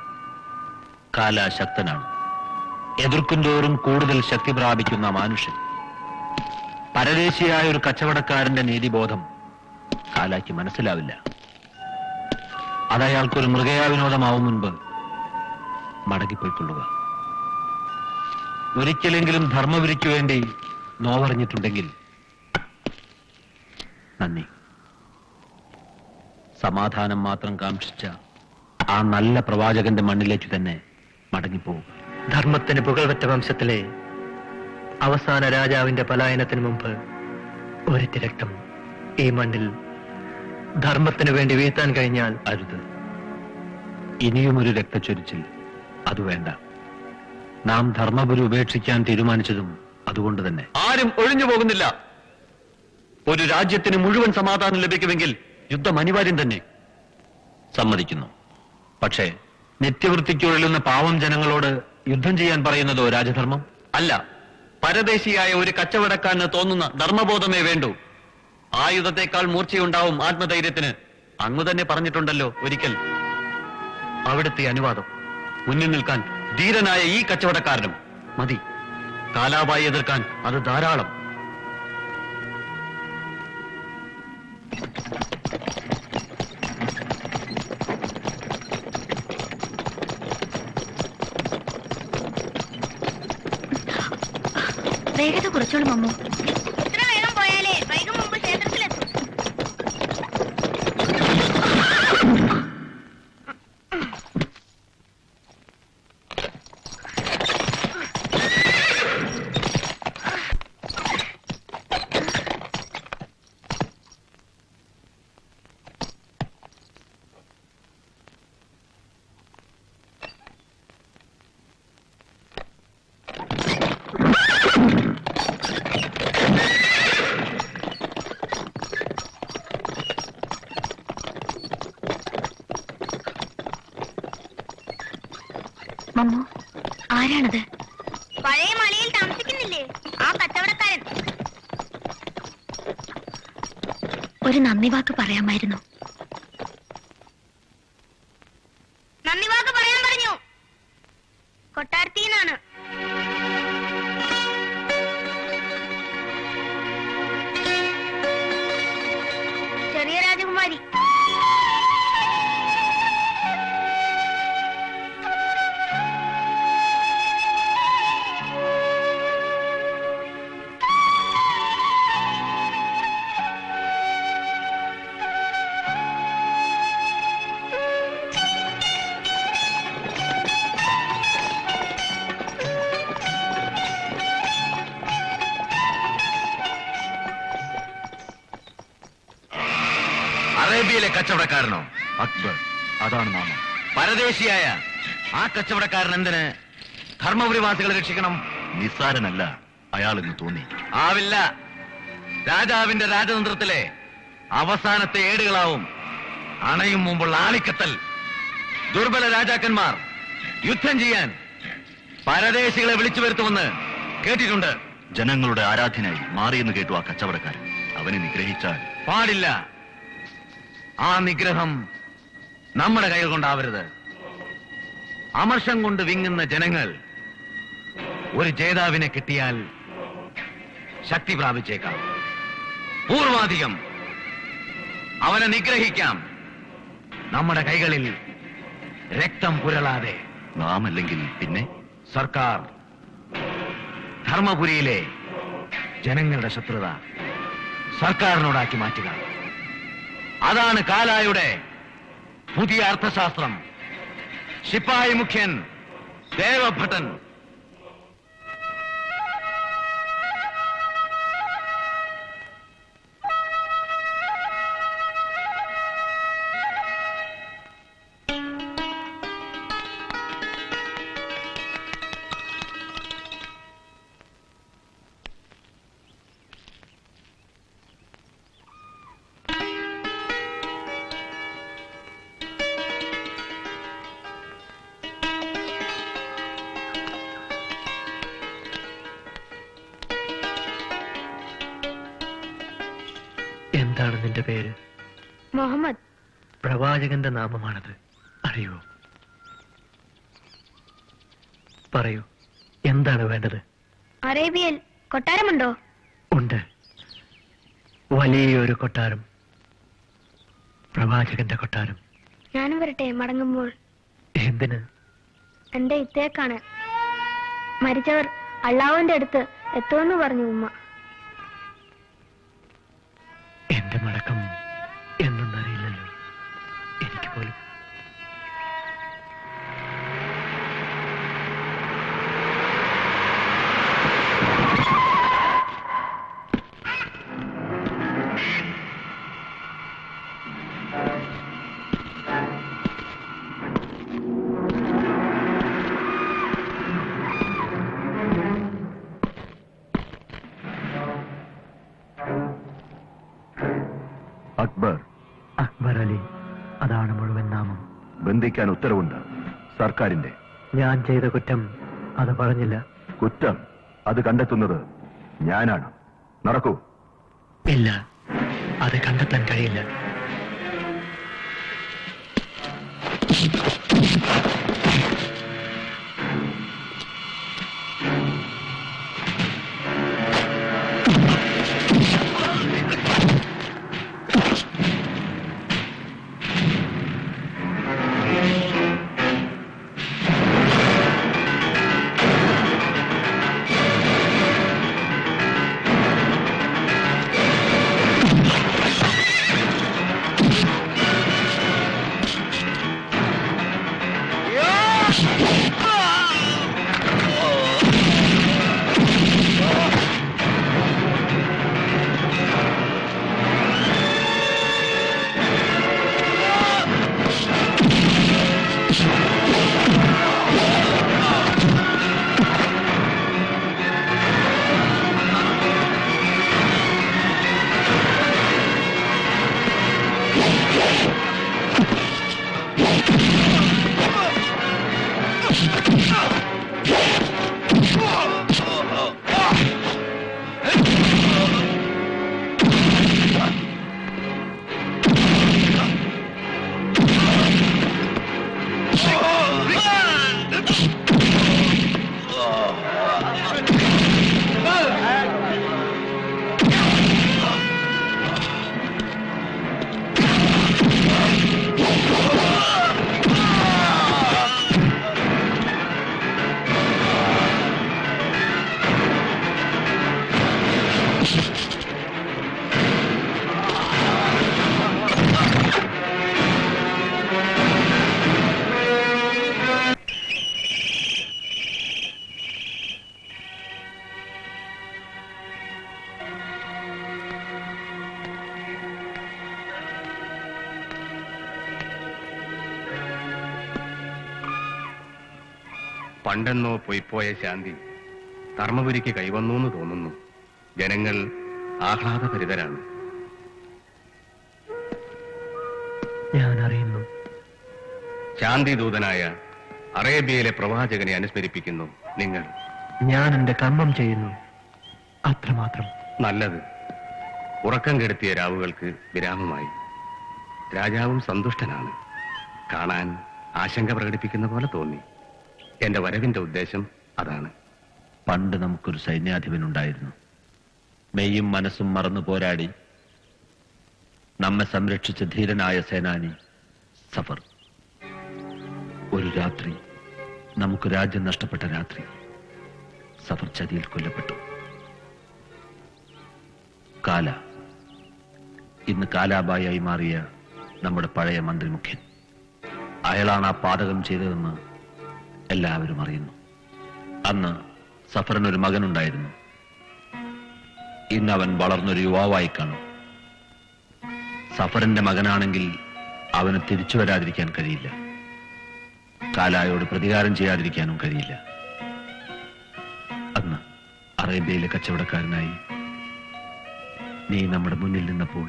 കാലാശക്തനാണ്. എതിർക്കുന്തോറും കൂടുതൽ ശക്തി പ്രാപിക്കുന്ന മാനുഷ്യൻ. പരദേശിയായ ഒരു കച്ചവടക്കാരന്റെ നീതിബോധം കാലായ്ക്ക് മനസ്സിലാവില്ല. അതയാൾക്കൊരു മൃഗയാവിനോദമാവും മുൻപ് മടങ്ങിപ്പോയിക്കൊള്ളുക. ഒരിക്കലെങ്കിലും ധർമ്മപുരിക്ക് വേണ്ടി നോവറിഞ്ഞിട്ടുണ്ടെങ്കിൽ നന്ദി. സമാധാനം മാത്രം കാംക്ഷിച്ച ആ നല്ല പ്രവാചകന്റെ മണ്ണിലേക്ക് തന്നെ മടങ്ങിപ്പോവുക. ധർമ്മത്തിന് പുകൾവറ്റ വംശത്തിലെ അവസാന രാജാവിന്റെ പലായനത്തിന് മുമ്പ് ഒരിറ്റ് രക്തം ഈ മണ്ണിൽ ധർമ്മത്തിന് വേണ്ടി വീഴ്ത്താൻ കഴിഞ്ഞാൽ അരുത്. ഇനിയും ഒരു രക്തച്ചൊരിച്ചിൽ അത് വേണ്ട. നാം ധർമ്മപുരി ഉപേക്ഷിക്കാൻ തീരുമാനിച്ചതും അതുകൊണ്ട് തന്നെ. ആരും ഒഴിഞ്ഞു പോകുന്നില്ല. ഒരു രാജ്യത്തിന് മുഴുവൻ സമാധാനം ലഭിക്കുമെങ്കിൽ യുദ്ധം അനിവാര്യം തന്നെ. സമ്മതിക്കുന്നു. പക്ഷേ നിത്യവൃത്തിക്കുഴലുന്ന പാവം ജനങ്ങളോട് യുദ്ധം ചെയ്യാൻ പറയുന്നതോ രാജധർമ്മം അല്ല. പരദേശിയായ ഒരു കച്ചവടക്കാരന് തോന്നുന്ന ധർമ്മബോധമേ വേണ്ടൂ. ആയുധത്തെക്കാൾ മൂർച്ചയുണ്ടാവും ആത്മധൈര്യത്തിന്. അങ്ങ് തന്നെ പറഞ്ഞിട്ടുണ്ടല്ലോ ഒരിക്കൽ. അവിടുത്തെ അനുവാദം. മുന്നിൽ നിൽക്കാൻ ധീരനായ ഈ കച്ചവടക്കാരനും മതി. കാലാബായി എതിർക്കാൻ അത് ധാരാളം. വേഗത കുറച്ചോളും അമ്മു. ഇത്ര വേഗം പോയാലേ വൈകും മുമ്പ് ക്ഷേത്രത്തിലെത്തും. മമ്മു, ആരാണത്? പഴയ മലയിൽ താമസിക്കുന്നില്ലേ ആ കച്ചവടക്കാരൻ. ഒരു നന്ദി വാക്ക് പറയാമായിരുന്നു. നന്ദി വാക്ക് പറയാൻ പറഞ്ഞു. കൊട്ടാരത്തിന്നാണ്. ചെറിയ രാജകുമാരി. അറേബ്യയിലെ കച്ചവടക്കാരനോ? അക്ബർ, അതാണ് നാമം. പരദേശിയായ ആ കച്ചവടക്കാരൻ എന്തിന് ധർമ്മപുരിവാസികളെ രക്ഷിക്കണം? നിസ്സാരനല്ല അയാളെന്ന് തോന്നി. ആവില്ല. രാജാവിന്റെ രാജതന്ത്രത്തിലെ അവസാനത്തെ ഏടുകളാവും അണയും മുമ്പുള്ള ആളിക്കത്തൽ. ദുർബല രാജാക്കന്മാർ യുദ്ധം ചെയ്യാൻ പരദേശികളെ വിളിച്ചു വരുത്തുമെന്ന് കേട്ടിട്ടുണ്ട്. ജനങ്ങളുടെ ആരാധ്യനായി മാറിയെന്ന് കേട്ടു ആ കച്ചവടക്കാരൻ. അവനെ നിഗ്രഹിച്ചാൽ പാടില്ല. ആ നിഗ്രഹം നമ്മുടെ കൈകൾ കൊണ്ടാവരുത്. അമർഷം കൊണ്ട് വിങ്ങുന്ന ജനങ്ങൾ ഒരു ജേതാവിനെ കിട്ടിയാൽ ശക്തി പ്രാപിച്ചേക്കാം. പൂർവാധികം അവനെ നിഗ്രഹിക്കാം. നമ്മുടെ കൈകളിൽ രക്തം പുരളാതെ. നാം അല്ലെങ്കിൽ പിന്നെ സർക്കാർ ധർമ്മപുരിയിലെ ജനങ്ങളുടെ ശത്രുത സർക്കാരിനോടാക്കി മാറ്റുക. അതാണ് കാലായുടെ പുതിയ അർത്ഥശാസ്ത്രം. ശിപ്പായി മുഖ്യൻ ദേവഭട്ടൻ എന്താണ് നിന്റെ പേര്? മുഹമ്മദ്. പ്രവാചകന്റെ നാമമാണത്, അറിയോ? പറയൂ, എന്താണ് വേണ്ടത്? അറേബ്യയിൽ കൊട്ടാരമുണ്ടോ? ഉണ്ട്, വലിയൊരു കൊട്ടാരം. പ്രവാചകന്റെ കൊട്ടാരം. ഞാനും വരട്ടെ മടങ്ങുമ്പോൾ? എന്തിന്? എന്റെ ഇത്തേക്കാണ്. മരിച്ചവർ അള്ളാഹുവിന്റെ അടുത്ത് എത്തുമെന്ന് പറഞ്ഞു ഉമ്മ. എന്റെ മടക്കം എന്നറിയില്ലല്ലോ എനിക്ക് പോലും. അക്ബർ. അക്ബർ അലി, അതാണ് മുഴുവൻ നാമം. ബന്ധിക്കാൻ ഉത്തരവുണ്ട് സർക്കാരിന്റെ. ഞാൻ ചെയ്ത കുറ്റം അത് പറഞ്ഞില്ല. കുറ്റം അത് കണ്ടെത്തുന്നത് ഞാനാണ്. നടക്കൂ. ഇല്ല, അത് കണ്ടെത്താൻ കഴിയില്ല. പണ്ടെന്നോ പൊയ്പോയ ശാന്തി ധർമ്മപുരിക്ക് കൈവന്നു എന്ന് തോന്നുന്നു. ജനങ്ങൾ ആഹ്ലാദഭരിതരാണ്. ഞാൻ അറിയുന്നു. ശാന്തി ദൂതനായ അറേബ്യയിലെ പ്രവാചകനെ അനുസ്മരിപ്പിക്കുന്നു നിങ്ങൾ. ഞാൻ എന്റെ കർമ്മം ചെയ്യുന്നു, അത്രമാത്രം. നല്ലത്. ഉറക്കം കെടുത്തിയ രാവുകൾക്ക് വിരാമമായി. രാജാവും സന്തുഷ്ടനാണ്. കാണാൻ ആശങ്ക പ്രകടിപ്പിക്കുന്ന പോലെ തോന്നി. എന്റെ വരവിന്റെ ഉദ്ദേശം അതാണ്. പണ്ട് നമുക്കൊരു സൈന്യാധിപനുണ്ടായിരുന്നു. മെയ്യും മനസ്സും മറന്നു പോരാടി നമ്മെ സംരക്ഷിച്ച ധീരനായ സേനാനി സഫർ. ഒരു രാത്രി, നമുക്ക് രാജ്യം നഷ്ടപ്പെട്ട രാത്രി, സഫർ ചതിയിൽ കൊല്ലപ്പെട്ടു. കാല, ഇന്ന് കാലാബായി മാറിയ നമ്മുടെ പഴയ മന്ത്രിമുഖ്യൻ, അയാളാണ് ആ പാതകം ചെയ്തതെന്ന് എല്ലാവരും അറിയുന്നു. അന്ന് സഫറിനൊരു മകനുണ്ടായിരുന്നു. ഇന്ന് അവൻ വളർന്നൊരു യുവാവായി കാണും. സഫറിന്റെ മകനാണെങ്കിൽ അവന് തിരിച്ചു വരാതിരിക്കാൻ കഴിയില്ല. കാലായോട് പ്രതികാരം ചെയ്യാതിരിക്കാനും കഴിയില്ല. അന്ന് അറേബ്യയിലെ കച്ചവടക്കാരനായി നീ നമ്മുടെ മുന്നിൽ നിന്നപ്പോൾ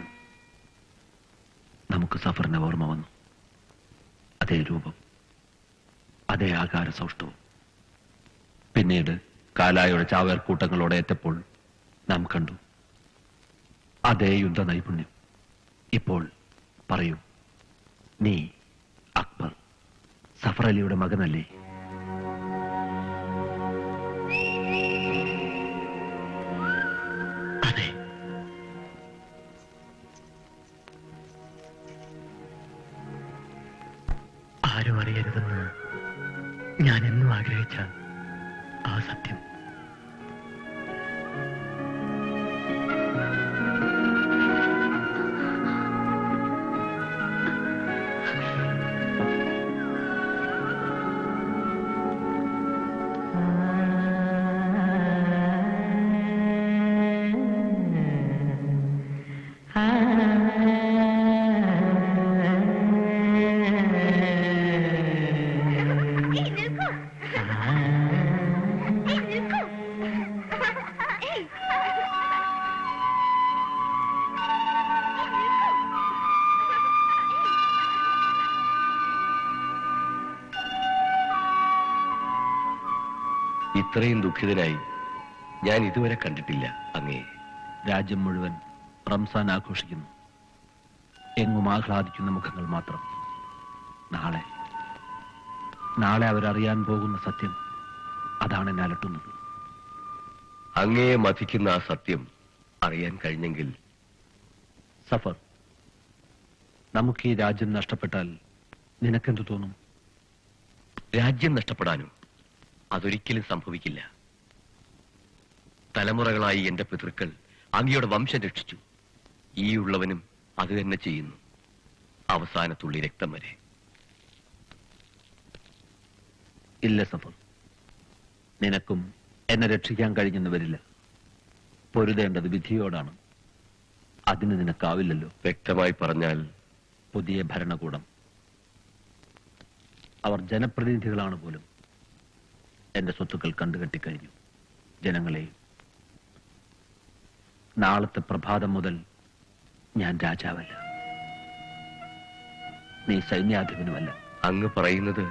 നമുക്ക് സഫറിന്റെ ഓർമ്മ വന്നു. അതേ രൂപം, അതേ ആകാര സൗഷ്ഠവും. പിന്നീട് കാലായുടെ ചാവേർക്കൂട്ടങ്ങളോടെ എത്തപ്പോൾ നാം കണ്ടു അതേ യുദ്ധ നൈപുണ്യം. ഇപ്പോൾ പറയൂ, നീ അക്ബർ സഫർ അലിയുടെ മകനല്ലേ? അതെ. ആരും അറിയരുതെന്ന് ഞാൻ എന്നും ആഗ്രഹിച്ച ആ സത്യം. ഇത്രയും ദുഃഖിതനായി ഞാൻ ഇതുവരെ കണ്ടിട്ടില്ല അങ്ങേ. രാജ്യം മുഴുവൻ റംസാൻ ആഘോഷിക്കുന്നു. എങ്ങും ആഹ്ലാദിക്കുന്ന മുഖങ്ങൾ മാത്രം. നാളെ അവരറിയാൻ പോകുന്ന സത്യം അതാണ് എന്നെ അലട്ടുന്നത്. അങ്ങയെ മതിക്കുന്ന ആ സത്യം അറിയാൻ കഴിഞ്ഞെങ്കിൽ. സഫർ, നമുക്ക് ഈ രാജ്യം നഷ്ടപ്പെട്ടാൽ നിനക്കെന്തു തോന്നും? രാജ്യം നഷ്ടപ്പെടാനോ? അതൊരിക്കലും സംഭവിക്കില്ല. തലമുറകളായി എന്റെ പിതൃക്കൾ അങ്ങയുടെ വംശം രക്ഷിച്ചു. ഈ ഉള്ളവനും അത് തന്നെ ചെയ്യുന്നു, അവസാനത്തുള്ളി രക്തം വരെ. ഇല്ല സഫർ, നിനക്കും എന്നെ രക്ഷിക്കാൻ കഴിഞ്ഞെന്ന് വരില്ല. പൊരുതേണ്ടത് വിധിയോടാണ്. അതിന് നിനക്കാവില്ലല്ലോ. വ്യക്തമായി പറഞ്ഞാൽ? പുതിയ ഭരണകൂടം, അവർ ജനപ്രതിനിധികളാണ് പോലും. എന്റെ സ്വത്തുക്കൾ കണ്ടുകെട്ടിക്കഴിഞ്ഞു, ജനങ്ങളെയും. നാളത്തെ പ്രഭാതം മുതൽ ഞാൻ രാജാവല്ല, നീ സൈന്യാധിപനുമല്ല. അങ്ങ് പറയുന്നത്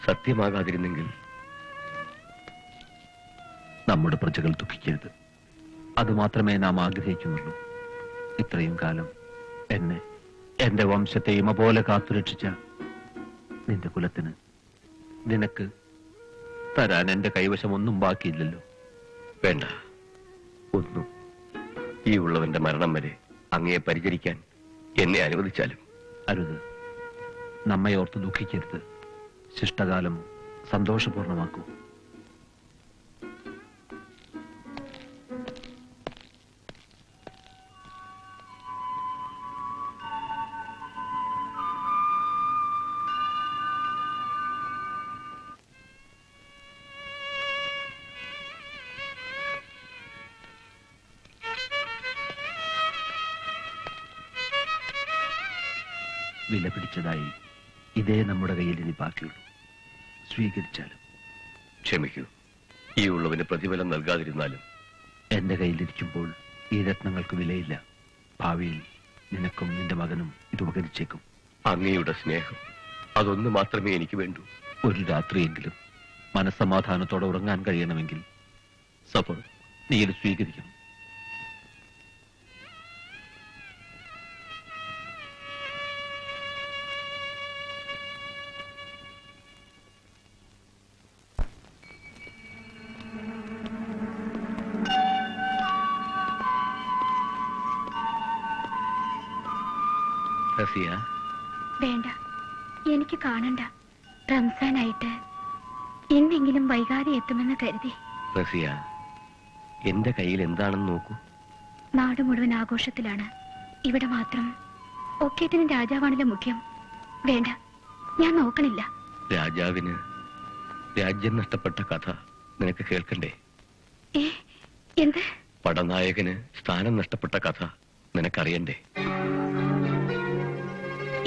സത്യമാകാതിരുന്നെങ്കിൽ? നമ്മുടെ പ്രജകൾ ദുഃഖിക്കരുത്, അതുമാത്രമേ നാം ആഗ്രഹിക്കുന്നുള്ളൂ. ഇത്രയും കാലം എന്നെ, എന്റെ വംശത്തെ ഇമ പോലെ കാത്തുരക്ഷിച്ച നിന്റെ കുലത്തിന്, നിനക്ക് തരാൻ എന്റെ കൈവശം ഒന്നും ബാക്കിയില്ലല്ലോ. വേണ്ട, ഒന്നും. ഈ ഉള്ളവന്റെ മരണം വരെ അങ്ങയെ പരിചരിക്കാൻ എന്നെ അനുവദിച്ചാലും. അരുത്, നമ്മെ ഓർത്ത് ദുഃഖിക്കരുത്. ശിഷ്ടകാലം സന്തോഷപൂർണമാക്കൂ. വില പിടിച്ചതായി ഇതേ നമ്മുടെ കയ്യിൽ ഇനി ബാക്കിയുള്ളൂ. സ്വീകരിച്ചാലും. ക്ഷമിക്കൂ, ഈ ഉള്ളവന് പ്രതിഫലം നൽകാതിരുന്നാലും. എന്റെ കയ്യിലിരിക്കുമ്പോൾ ഈ രത്നങ്ങൾക്ക് വിലയില്ല. ഭാവിയിൽ നിനക്കും നിന്റെ മകനും ഇത് ഉപകരിച്ചേക്കും. അങ്ങയുടെ സ്നേഹം, അതൊന്നു മാത്രമേ എനിക്ക് വേണ്ടൂ. ഒരു രാത്രിയെങ്കിലും മനസ്സമാധാനത്തോടെ ഉറങ്ങാൻ കഴിയണമെങ്കിൽ സഫർ, നീ ഇത് സ്വീകരിക്കണം. റസിയ, വേണ്ട, എനിക്ക് കാണണ്ട. റംസാനായിട്ട് എന്നെങ്കിലും വൈകാതെ എത്തുമെന്ന് കരുതി. റസിയ, എന്റെ കയ്യിൽ എന്താണെന്ന് നോക്കൂ. നാട് മുഴുവൻ ആഘോഷത്തിലാണ്, ഇവിടെ മാത്രം ഒക്കേറ്റിനും രാജാവാണല്ലോ മുഖ്യം. വേണ്ട, ഞാൻ നോക്കണില്ല. രാജാവിന് രാജ്യം നഷ്ടപ്പെട്ട കഥ നിനക്ക് കേൾക്കണ്ടേ? എന്ത്? പടനായകന് സ്ഥാനം നഷ്ടപ്പെട്ട കഥ നിനക്കറിയണ്ടേ?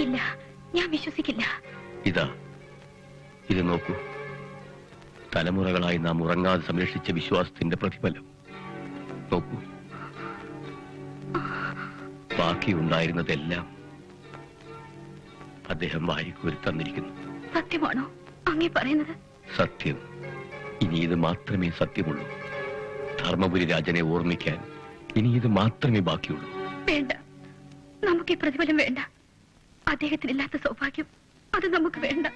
ഇല്ല, ഞാൻ വിശ്വസിക്കില്ല. ഇതാ, ഇത് നോക്കൂ. തലമുറകളായി നാം ഉറങ്ങാതെ സംരക്ഷിച്ച വിശ്വാസത്തിന്റെ പ്രതിഫലം നോക്കൂ. ബാക്കിയുണ്ടായിരുന്നതെല്ലാം അദ്ദേഹം വാരിക്കോരി തന്നിരിക്കുന്നു. സത്യമാണോ അങ്ങേ പറയുന്നത്? സത്യം. ഇനി ഇത് മാത്രമേ സത്യമുള്ളൂ. ധർമ്മപുരി രാജനെ ഓർമ്മിക്കാൻ ഇനി ഇത് മാത്രമേ ബാക്കിയുള്ളൂ. വേണ്ട, നമുക്ക് ഈ പ്രതിഫലം വേണ്ട. അദ്ദേഹത്തിനില്ലാത്ത സൗഭാഗ്യം അത് നമുക്ക് വേണ്ട.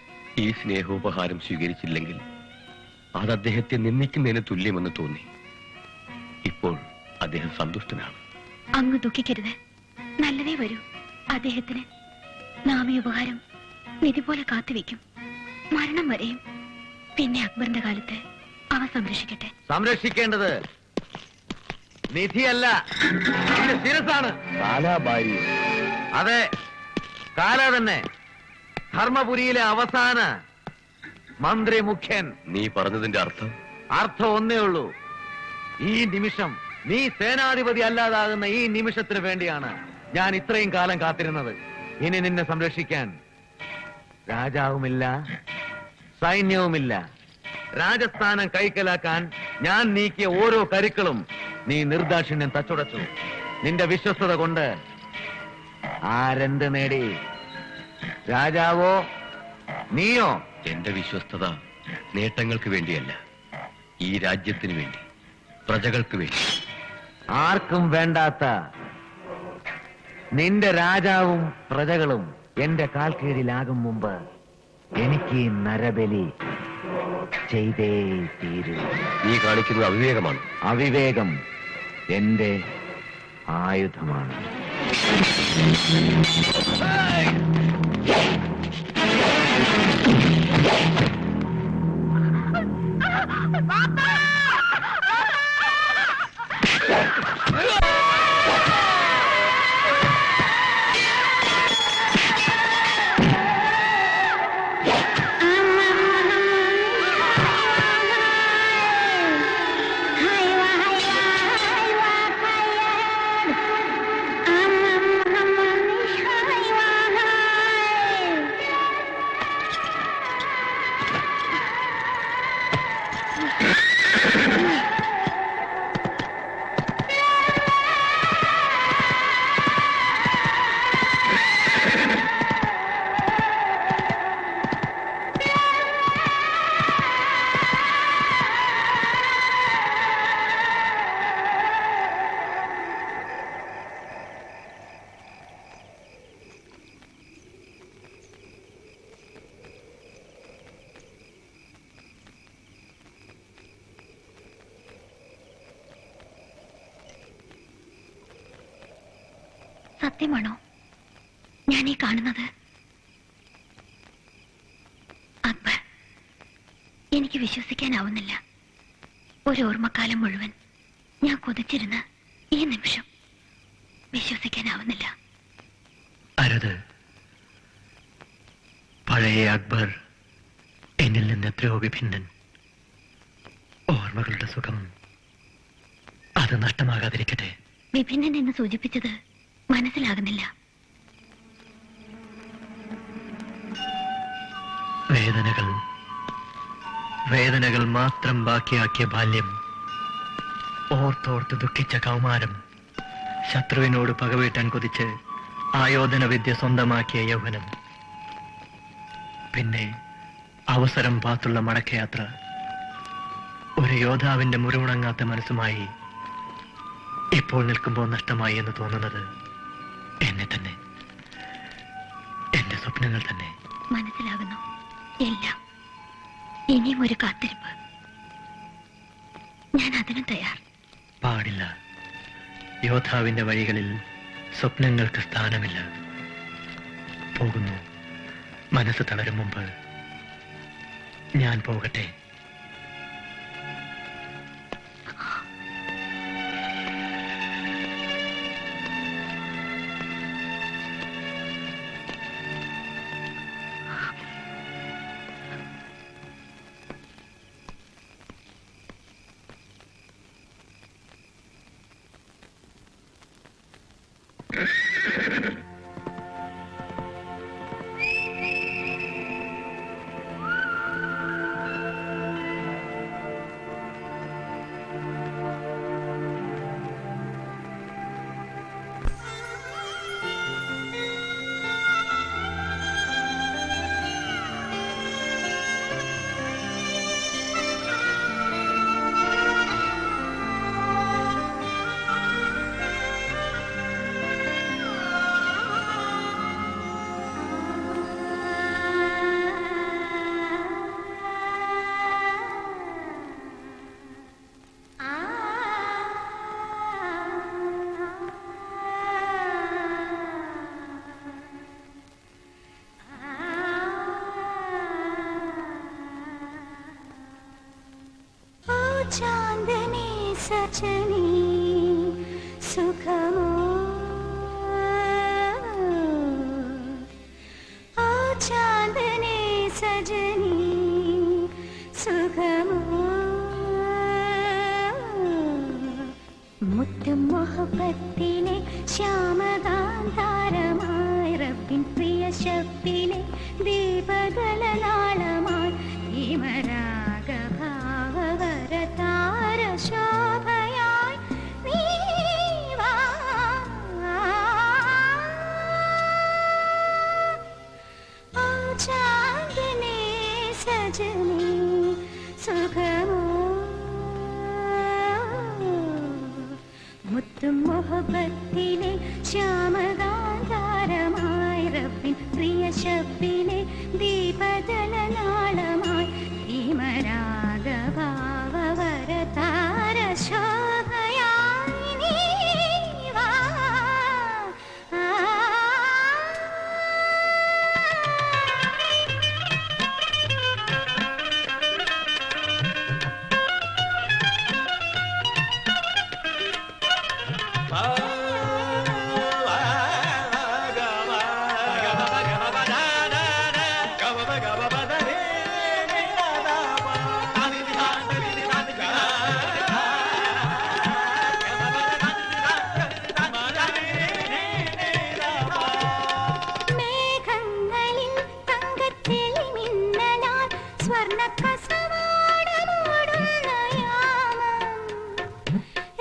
ഈ സ്നേഹോപഹാരം സ്വീകരിച്ചില്ലെങ്കിൽ അത് അദ്ദേഹത്തെ നിന്ദിക്കുന്നതിന് തുല്യമെന്ന് തോന്നി. ഇപ്പോൾ അദ്ദേഹം സന്തുഷ്ടനാണ്. അങ്ങ് ദുഃഖിക്കരുത്, നല്ലതേ വരൂ അദ്ദേഹത്തിന്. നാം ഈ ഉപഹാരം നിധി പോലെ കാത്തുവെക്കും, മരണം വരെയും. പിന്നെ അക്ബറിന്റെ കാലത്ത് അവ സംരക്ഷിക്കട്ടെ. സംരക്ഷിക്കേണ്ടത് നിധിയല്ല, ശിരസാണ്. കാലാബായി. അതെ, കാല തന്നെ. ധർമ്മപുരിയിലെ അവസാന മന്ത്രി മുഖ്യൻ. നീ പറഞ്ഞതിന്റെ അർത്ഥം? അർത്ഥം ഒന്നേ ഉള്ളൂ. ഈ നിമിഷം നീ സേനാധിപതി അല്ലാതാകുന്ന ഈ നിമിഷത്തിന് വേണ്ടിയാണ് ഞാൻ ഇത്രയും കാലം കാത്തിരുന്നത്. ഇനി നിന്നെ സംരക്ഷിക്കാൻ രാജാവുമില്ല, സൈന്യവുമില്ല. രാജസ്ഥാനം കൈക്കലാക്കാൻ ഞാൻ നീക്കിയ ഓരോ കരുക്കളും നീ നിർദാക്ഷിണ്യം തച്ചുടച്ചു. നിന്റെ വിശ്വസ്തത കൊണ്ട് ആരെന്ത് നേടി? രാജാവോ നീയോ? എന്റെ വിശ്വസ്തത നേട്ടങ്ങൾക്ക് വേണ്ടിയല്ല, ഈ രാജ്യത്തിന് വേണ്ടി, പ്രജകൾക്ക് വേണ്ടി. ആർക്കും വേണ്ടാത്ത നിന്റെ രാജാവും പ്രജകളും എന്റെ കാൽ കീഴിലാകും മുമ്പ് എനിക്ക് ഈ നരബലി ചെയ്തേ തീരൂ. നീ കാണിക്കുന്നത് അവിവേകമാണ്. അവിവേകം എന്റെ ആയുധമാണ്. സത്യമാണോ ഞാൻ ഈ കാണുന്നത്? അക്ബർ, എനിക്ക് വിശ്വസിക്കാനാവുന്നില്ല. ഒരു ഓർമ്മക്കാലം മുഴുവൻ ഞാൻ കൊതിച്ചിരുന്ന ഈ നിമിഷം വിശ്വസിക്കാനാവുന്നില്ല. അരുത്. പഴയ അക്ബർ എന്നിൽ നിന്ന് എത്രയോ വിഭിന്നൻ. ഓർമ്മകളുടെ സുഖം അത് നഷ്ടമാകാതിരിക്കട്ടെ. വിഭിന്നൻ എന്ന് സൂചിപ്പിച്ചത് മനസ്സിലാകുന്നില്ല. വേദനകൾ മാത്രം ബാക്കിയാക്കിയ ബാല്യം, ഓർത്തോർത്ത് ദുഃഖിച്ച കൗമാരം, ശത്രുവിനോട് പകവീട്ടാൻ കൊതിച്ച് ആയോധന വിദ്യ സ്വന്തമാക്കിയ യൗവനം, പിന്നെ അവസരം പാത്തുള്ള മടക്കയാത്ര. ഒരു യോദ്ധാവിന്റെ മുറിവുണങ്ങാത്ത മനസ്സുമായി ഇപ്പോൾ നിൽക്കുമ്പോൾ നഷ്ടമായി എന്ന് തോന്നുന്നത് എന്നെ തന്നെ, എന്റെ സ്വപ്നങ്ങൾ തന്നെ. മനസ്സിലാകുന്നു എല്ലാം. ഇനിയും ഒരു കാത്തിരിപ്പ്. ഞാൻ അതിന് തയ്യാർ. പാടില്ല. യോദ്ധാവിന്റെ വഴികളിൽ സ്വപ്നങ്ങൾക്ക് സ്ഥാനമില്ല. പോകുന്നു. മനസ്സ് തളരും മുമ്പ് ഞാൻ പോകട്ടെ. चांदनी सजनी सुखमो ओ चांदनी सजनी सुखमो മുത്തും മുഹബത്തിലെ ശ്യാമകാന്താരമായി റബ്ബിൻ പ്രിയ ശബ്ദിലെ ദീപദളനാളമായി ഹിമരാഗഭാവവരതാര ശോഭയായി നീ വാ ഓ ചാന്ദനേ സജനേ സുഖമോ മുത്തും മൊഹബത്തിലെ ശ്യാമകാന്താരമായി റബ്ബിൻ പ്രിയ ശബ്ബിലെ ദീപദലനാളമായി ഭീമരാഗഭാവവരതാര ശോഭയായി നീ വാ. മേഘങ്ങളിൽ തങ്കത്തെളിമിന്നലാൽ സ്വർണ്ണക്കസവാടമോടുന്ന യാമം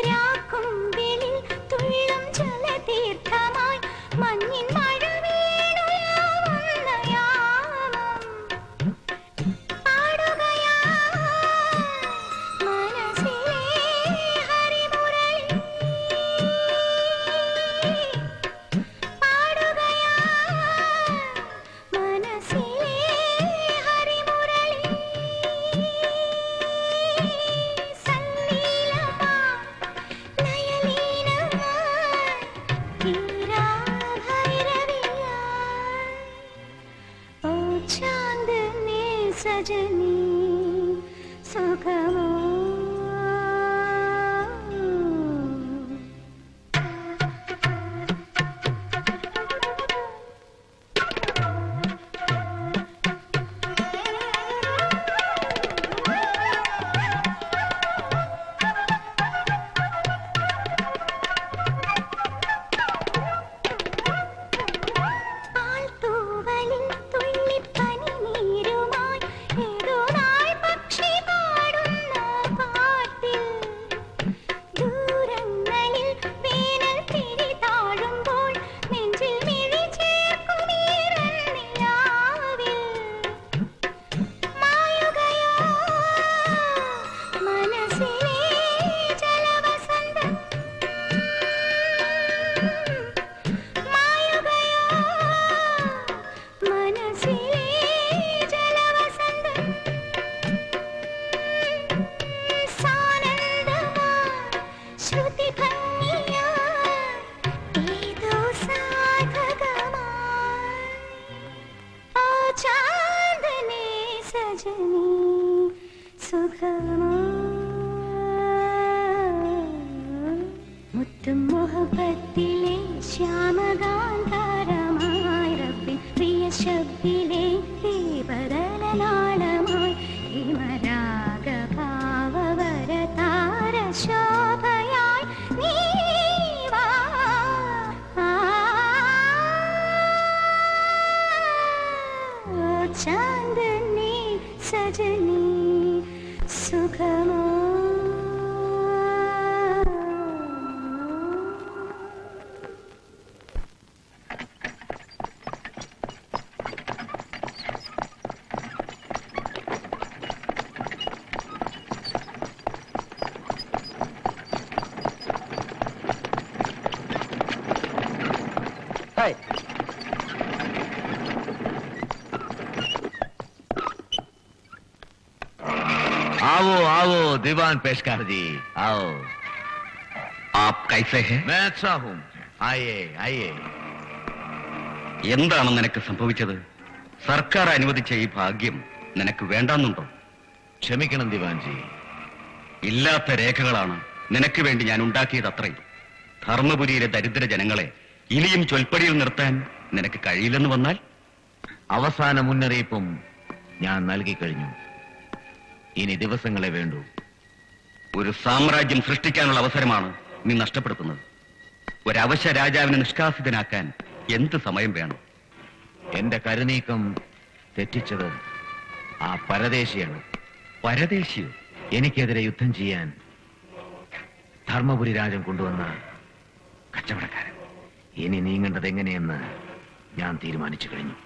രാക്കുമ്പിളിൽ തുള്ളും ജലതീർത്ഥമായി മഞ്ഞിൻ മഴ വീണുലാവുന്ന യാമം പാടുകയാ മനസ്സിലെ ഹരിമുരളി പാടുകയാ മനസ്സിലെ ഹരിമുരളി സല്ലീലമാ ലയലീനമാ हीरा भैरविया ओ चांदनी सजनी सुखमो പാൽത്തൂവലിൽ തുള്ളിപ്പനിനീരുമായി ഏതോ നാൾ പക്ഷി പാടുന്ന പാട്ടിൽ ദൂരങ്ങളിൽ വേനൽ തിരി താഴുമ്പോൾ നെഞ്ചിൽ മിഴി ചേർക്കും ഈറന്നിലാവിൽ മായുകയോ മനസ്സിലെ ജലവസന്തം മായുകയോ മനസ്സിലെ ജലവസന്തം സാനന്ദമാ ശ്രുതിഭംഗിയാ ഏതോ സാധകമായി ഓ ചാന്ദനി സജനി സുഖമോ മുത്തും മൊഹബത്തിലെ ശ്യാമകാന്താരമായി റബ്ബിൻ പ്രിയ ശബ്ദിലെ ദീപദലനാളമായി ഹിമരാഗഭാവവരതാര ശോഭയായി നീ വാ. ഓ ചാന്ദനി സജനി സുഖമോ आओ आओ दीवान पेशकार जी आओ. आप कैसे हैं? मैं अच्छा हूँ. आइए आइए. എന്താണ് നിനക്ക് സംഭവിച്ചത്? സർക്കാർ അനുവദിച്ച ഈ ഭാഗ്യം നിനക്ക് വേണ്ടാന്നുണ്ടോ? ക്ഷമിക്കണം ദിവാൻ ജി. ഇല്ലാത്ത രേഖകളാണ് നിനക്ക് വേണ്ടി ഞാൻ ഉണ്ടാക്കിയത് അത്രയും. ധർമ്മപുരിയിലെ ദരിദ്ര ജനങ്ങളെ ഇനിയും ചൊൽപ്പടിയിൽ നിർത്താൻ നിനക്ക് കഴിയില്ലെന്ന് വന്നാൽ? അവസാന മുന്നറിയിപ്പും ഞാൻ നൽകി കഴിഞ്ഞു. ഇനി ദിവസങ്ങളെ വേണ്ടൂ. ഒരു സാമ്രാജ്യം സൃഷ്ടിക്കാനുള്ള അവസരമാണ് നീ നഷ്ടപ്പെടുത്തുന്നത്. ഒരവശ രാജാവിനെ നിഷ്കാസിതനാക്കാൻ എന്ത് സമയം വേണം? എന്റെ കരുനീക്കം തെറ്റിച്ചത് ആ പരദേശിയാണ്. പരദേശിയോ? എനിക്കെതിരെ യുദ്ധം ചെയ്യാൻ ധർമ്മപുരി രാജൻ കൊണ്ടുവന്ന കച്ചവടക്കാരൻ. ഇനി നീങ്ങേണ്ടത് എങ്ങനെയെന്ന് ഞാൻ തീരുമാനിച്ചു കഴിഞ്ഞു.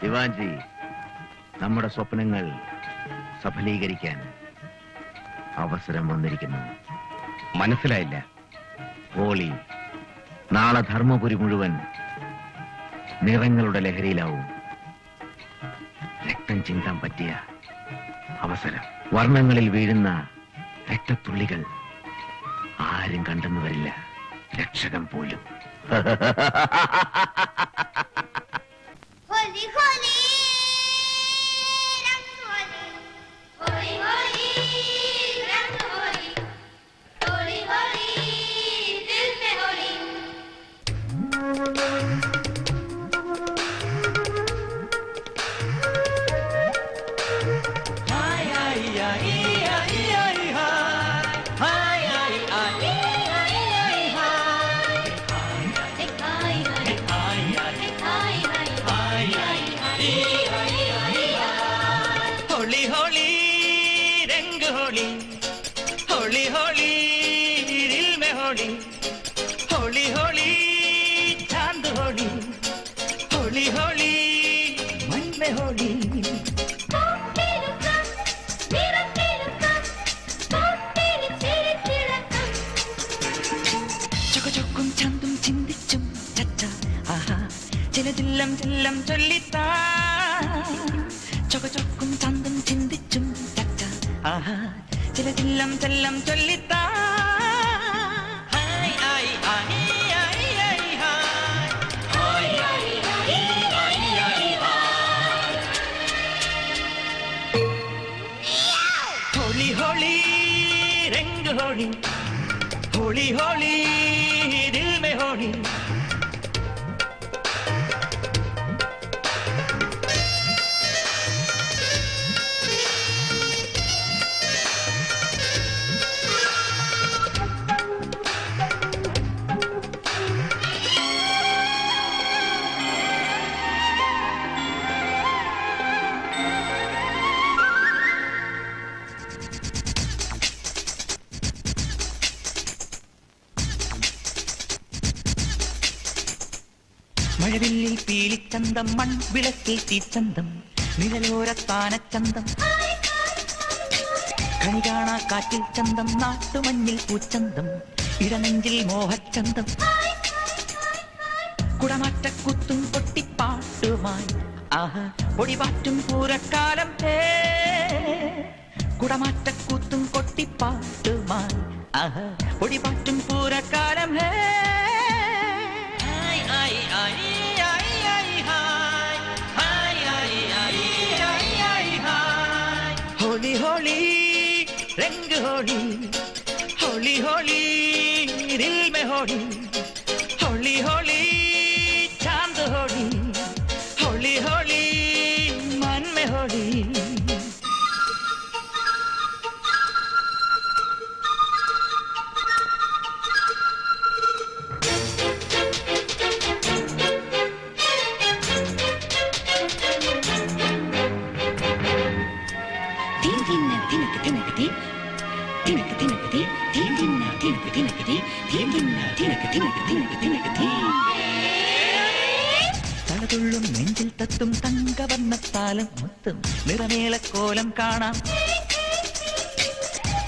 ദിവാൻജി, നമ്മുടെ സ്വപ്നങ്ങൾ സഫലീകരിക്കാൻ അവസരം വന്നിരിക്കുന്നു. മനസ്സിലായില്ല. ഹോളി, നാളെ ധർമ്മപുരി മുഴുവൻ നിറങ്ങളുടെ ലഹരിയിലാവും. രക്തം ചിന്താൻ പറ്റിയ അവസരം. വർണ്ണങ്ങളിൽ വീഴുന്ന രക്തത്തുള്ളികൾ ആരും കണ്ടെന്നു വരില്ല, രക്ഷകൻ പോലും. होली होली रंग होली होली होली रंग होली होली होली दिल में होली हाय हाय हाय हाय हाय हाय हाय होली होली रंग होली होली होली दिल में होली होली होली चांद होली होली होली मन में होली ചൊക്കും ചന്തും ചിന്തിച്ചും ചച്ച ആഹാ ചിലതില്ലം ചെല്ലം ചൊല്ലിത്താ ചൊക്കും ചന്തും ചിന്തിച്ചും ചച്ച ആഹാ ചിലതില്ലം ചെല്ലം ചൊല്ലിത്താ ഹായ് ആയി ആയി ആയി ആയി ഹായ് ആയി ആയി ആയി ആയി होली होली रंग होली होली होली दिल में होली മഴവില്ലിൽ പീലിച്ചന്തം മൺവിളക്കിൽ തീച്ചന്തം നിഴലോരത്താനച്ചന്തം കണി കാണാ കാറ്റിൽ ചന്തം നാട്ടുമഞ്ഞിൽ പൂച്ചന്തം ഇടനെഞ്ചിൽ മോഹച്ചന്തം കുടമാറ്റക്കുത്തും പൊട്ടിപ്പാട്ടുമായി ആഹ് പൊടിപാറ്റും പൂരക്കാലം കുടമാറ്റക്കൂത്തും കൊട്ടിപ്പാട്ടുമായി ആഹ് പൊടിപാറ്റും പൂരക്കാലം होली होली रंग होली होली होली दिल में होली होली होली चांद होली होली होली मन में होली തലതുള്ളും നെഞ്ചിൽ തത്തും തങ്കവർണ്ണത്താലും മൊത്തം നിറമേളക്കോലം കാണാം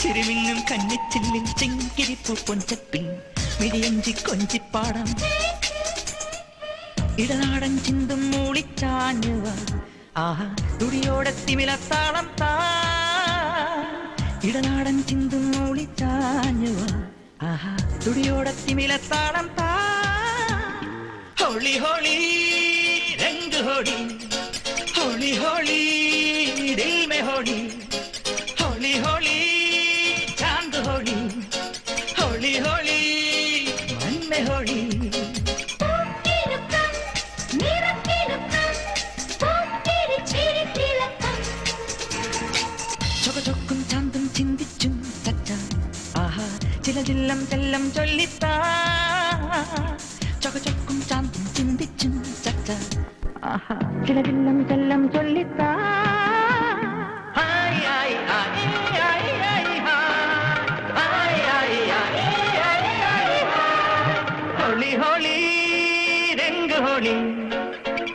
ചിരിമിന്നും കന്നിച്ചില്ലിൽ ചെങ്കിരിപ്പു പൊഞ്ചപ്പിൽ മിടിയഞ്ചി കൊഞ്ചിപ്പാടാം ഇടനാടൻ ചിന്തും മൂളിച്ചാഞ്ഞുവ ആഹാ തുടിയോടെ തിമിലത്താളം താ ഇടനാടൻ ചിന്തും മൂളിച്ചാഞ്ഞുവ ആഹാ തുടിയോടെ തിമിലത്താളം താ होली होली रंग होली होली होली दिल में होली होली होली चांद होली होली होली मन में होली ചൊക്കും ചാന്തും ചിന്തിച്ചും ചച്ച ആഹാ ചിലതില്ലം ചെല്ലം ചൊല്ലിത്താ ചൊക്കും ചാന്തും ചിന്തിച്ചും ചച്ച ആഹാ ചിലതില്ലം ചെല്ലം ചൊല്ലിത്താ ഹായ് ആയി ആയി ആയി ആയി ഹായ് ആയി ആയി ആയി ആയി होली होली रंग होली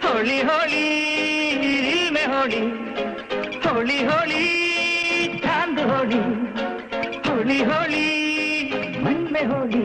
होली होली होली होली होली चांद होली होली होली मन में होली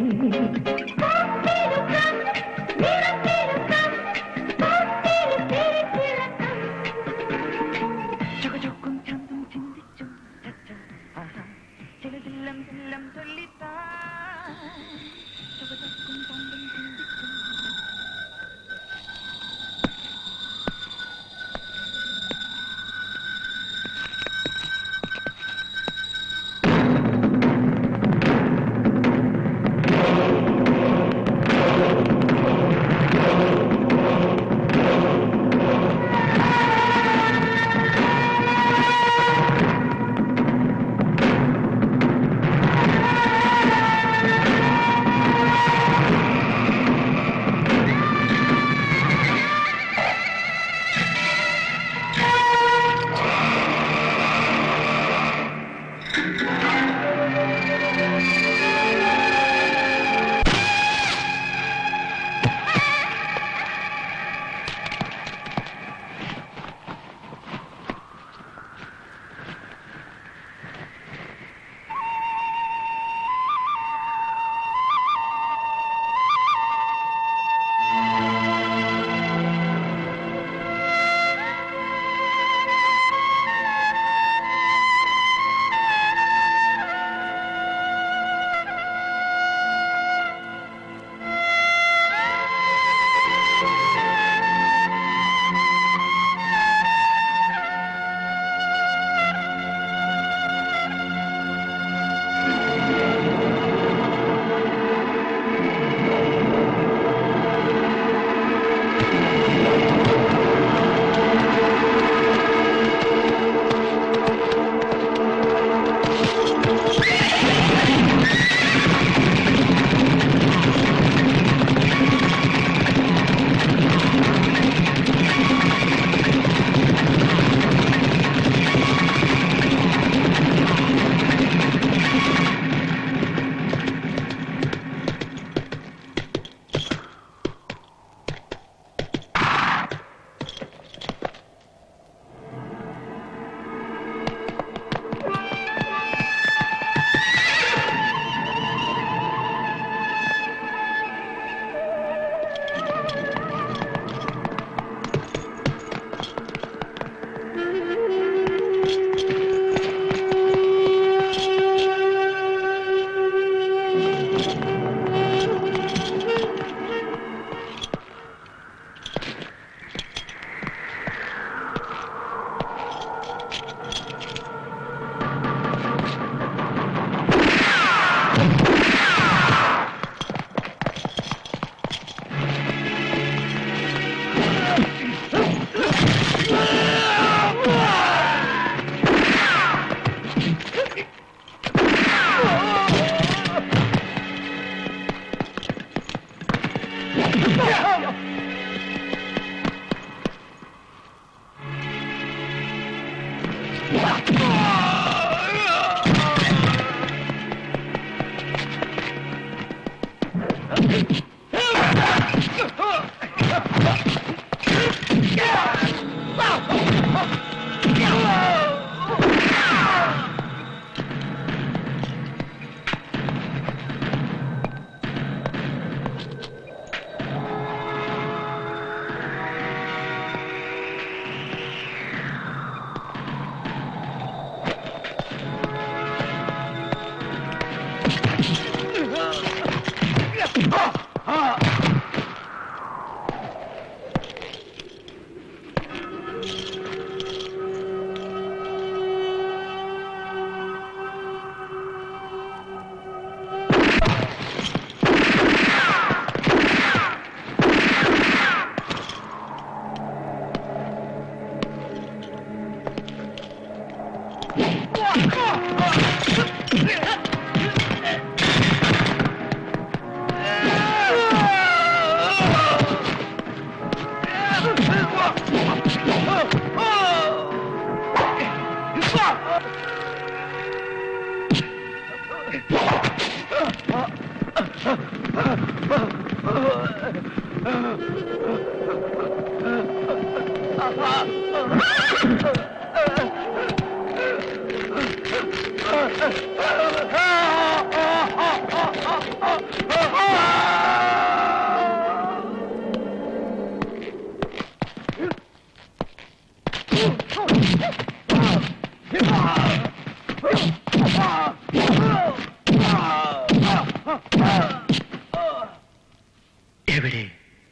എവിടെ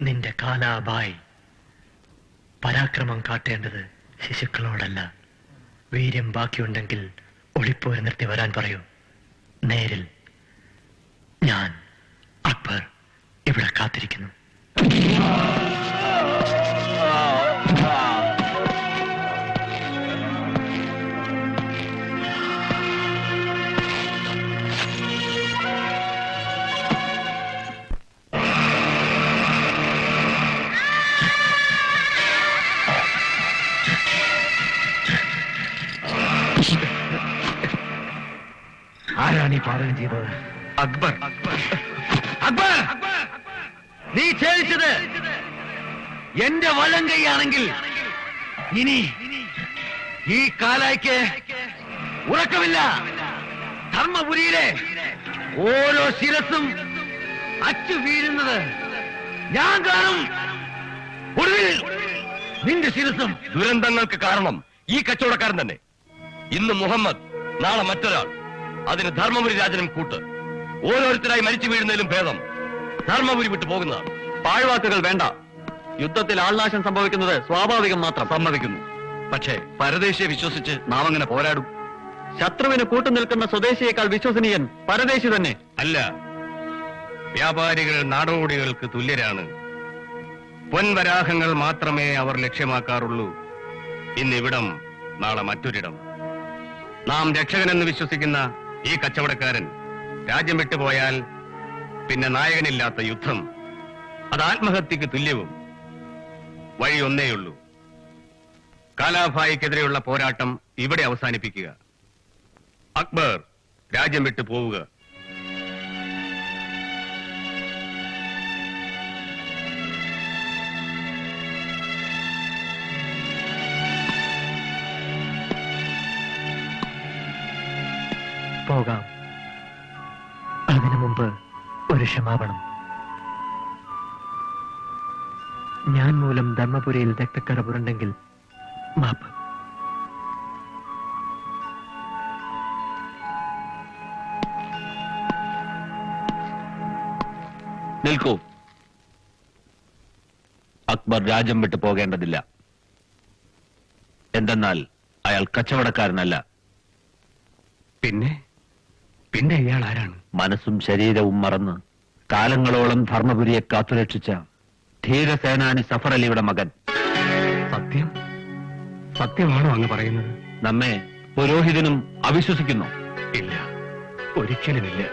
നിന്റെ കാലാബായ്? പരാക്രമം കാട്ടേണ്ടത് ശിശുക്കളോടല്ല. വീര്യം ബാക്കിയുണ്ടെങ്കിൽ ഒളിപ്പോര് നിർത്തി വരാൻ പറയൂ. നേരിൽ ഞാൻ അക്ബർ ഇവിടെ കാത്തിരിക്കുന്നു. ആരാണ് ഈ പാചകം ചെയ്തത്? അക്ബർ. അക്ബർ, നീ ഛേദിച്ചത് എന്റെ വലം കൈയാണെങ്കിൽ ഇനി ഈ കാലായ്ക്ക് ഉറക്കമില്ല. ധർമ്മപുരിയിലെ ഓരോ ശിരസും അച്ചു വീഴുന്നത് ഞാൻ കാണും. ഒടുവിൽ നിന്റെ ശിരസും. ദുരന്തങ്ങൾക്ക് കാരണം ഈ കച്ചവടക്കാരൻ തന്നെ. ഇന്ന് മുഹമ്മദ്, നാളെ മറ്റൊരാൾ. അതിന് ധർമ്മപുരി രാജനും കൂട്ട്. ഓരോരുത്തരായി മരിച്ചു വീഴുന്നതിലും ഭേദം ധർമ്മപുരി വിട്ടു പോകുന്നതാണ്. പാഴ്വാക്കുകൾ വേണ്ട. യുദ്ധത്തിൽ ആൾനാശം സംഭവിക്കുന്നത് സ്വാഭാവികം മാത്രം. സമ്മതിക്കുന്നു. പക്ഷേ പരദേശിയെ വിശ്വസിച്ച് നാം അങ്ങനെ പോരാടും. ശത്രുവിന് കൂട്ടുനിൽക്കുന്ന സ്വദേശിയേക്കാൾ വിശ്വസനീയൻ പരദേശി തന്നെ. അല്ല, വ്യാപാരികൾ നാടോടികൾക്ക് തുല്യരാണ്. പൊൻവരാഹങ്ങൾ മാത്രമേ അവർ ലക്ഷ്യമാക്കാറുള്ളൂ. ഇന്നിവിടം, നാളെ മറ്റൊരിടം. നാം രക്ഷകനെന്ന് വിശ്വസിക്കുന്ന ഈ കച്ചവടക്കാരൻ രാജ്യം വിട്ടുപോയാൽ പിന്നെ നായകനില്ലാത്ത യുദ്ധം. അത് ആത്മഹത്യക്ക് തുല്യവും. വഴി ഒന്നേയുള്ളൂ. കാലാഭായിക്കെതിരെയുള്ള പോരാട്ടം ഇവിടെ അവസാനിപ്പിക്കുക. അക്ബർ രാജ്യം വിട്ടു പോവുക. പോകാം. അതിനു മുമ്പ് ഒരു ക്ഷമാപണം. ഞാൻ മൂലം ധർമ്മപുരിയിൽ രക്തക്കറ പുരണ്ടെങ്കിൽ മാപ്പ്. നിൽക്കൂ. അക്ബർ രാജ്യം വിട്ടു പോകേണ്ടതില്ല. എന്തെന്നാൽ അയാൾ കച്ചവടക്കാരനല്ല. പിന്നെ ഇയാൾ ആരാണ്? മനസ്സും ശരീരവും മറന്ന് കാലങ്ങളോളം ധർമ്മപുരിയെ കാത്തുരക്ഷിച്ച ധീരസേനാനി സഫർ അലിയുടെ മകൻ. സത്യമാണോ അങ്ങ് പറയുന്നത്? നമ്മെ പുരോഹിതനും അവിശ്വസിക്കുന്നു. ഇല്ല, ഒരിക്കലുമില്ല.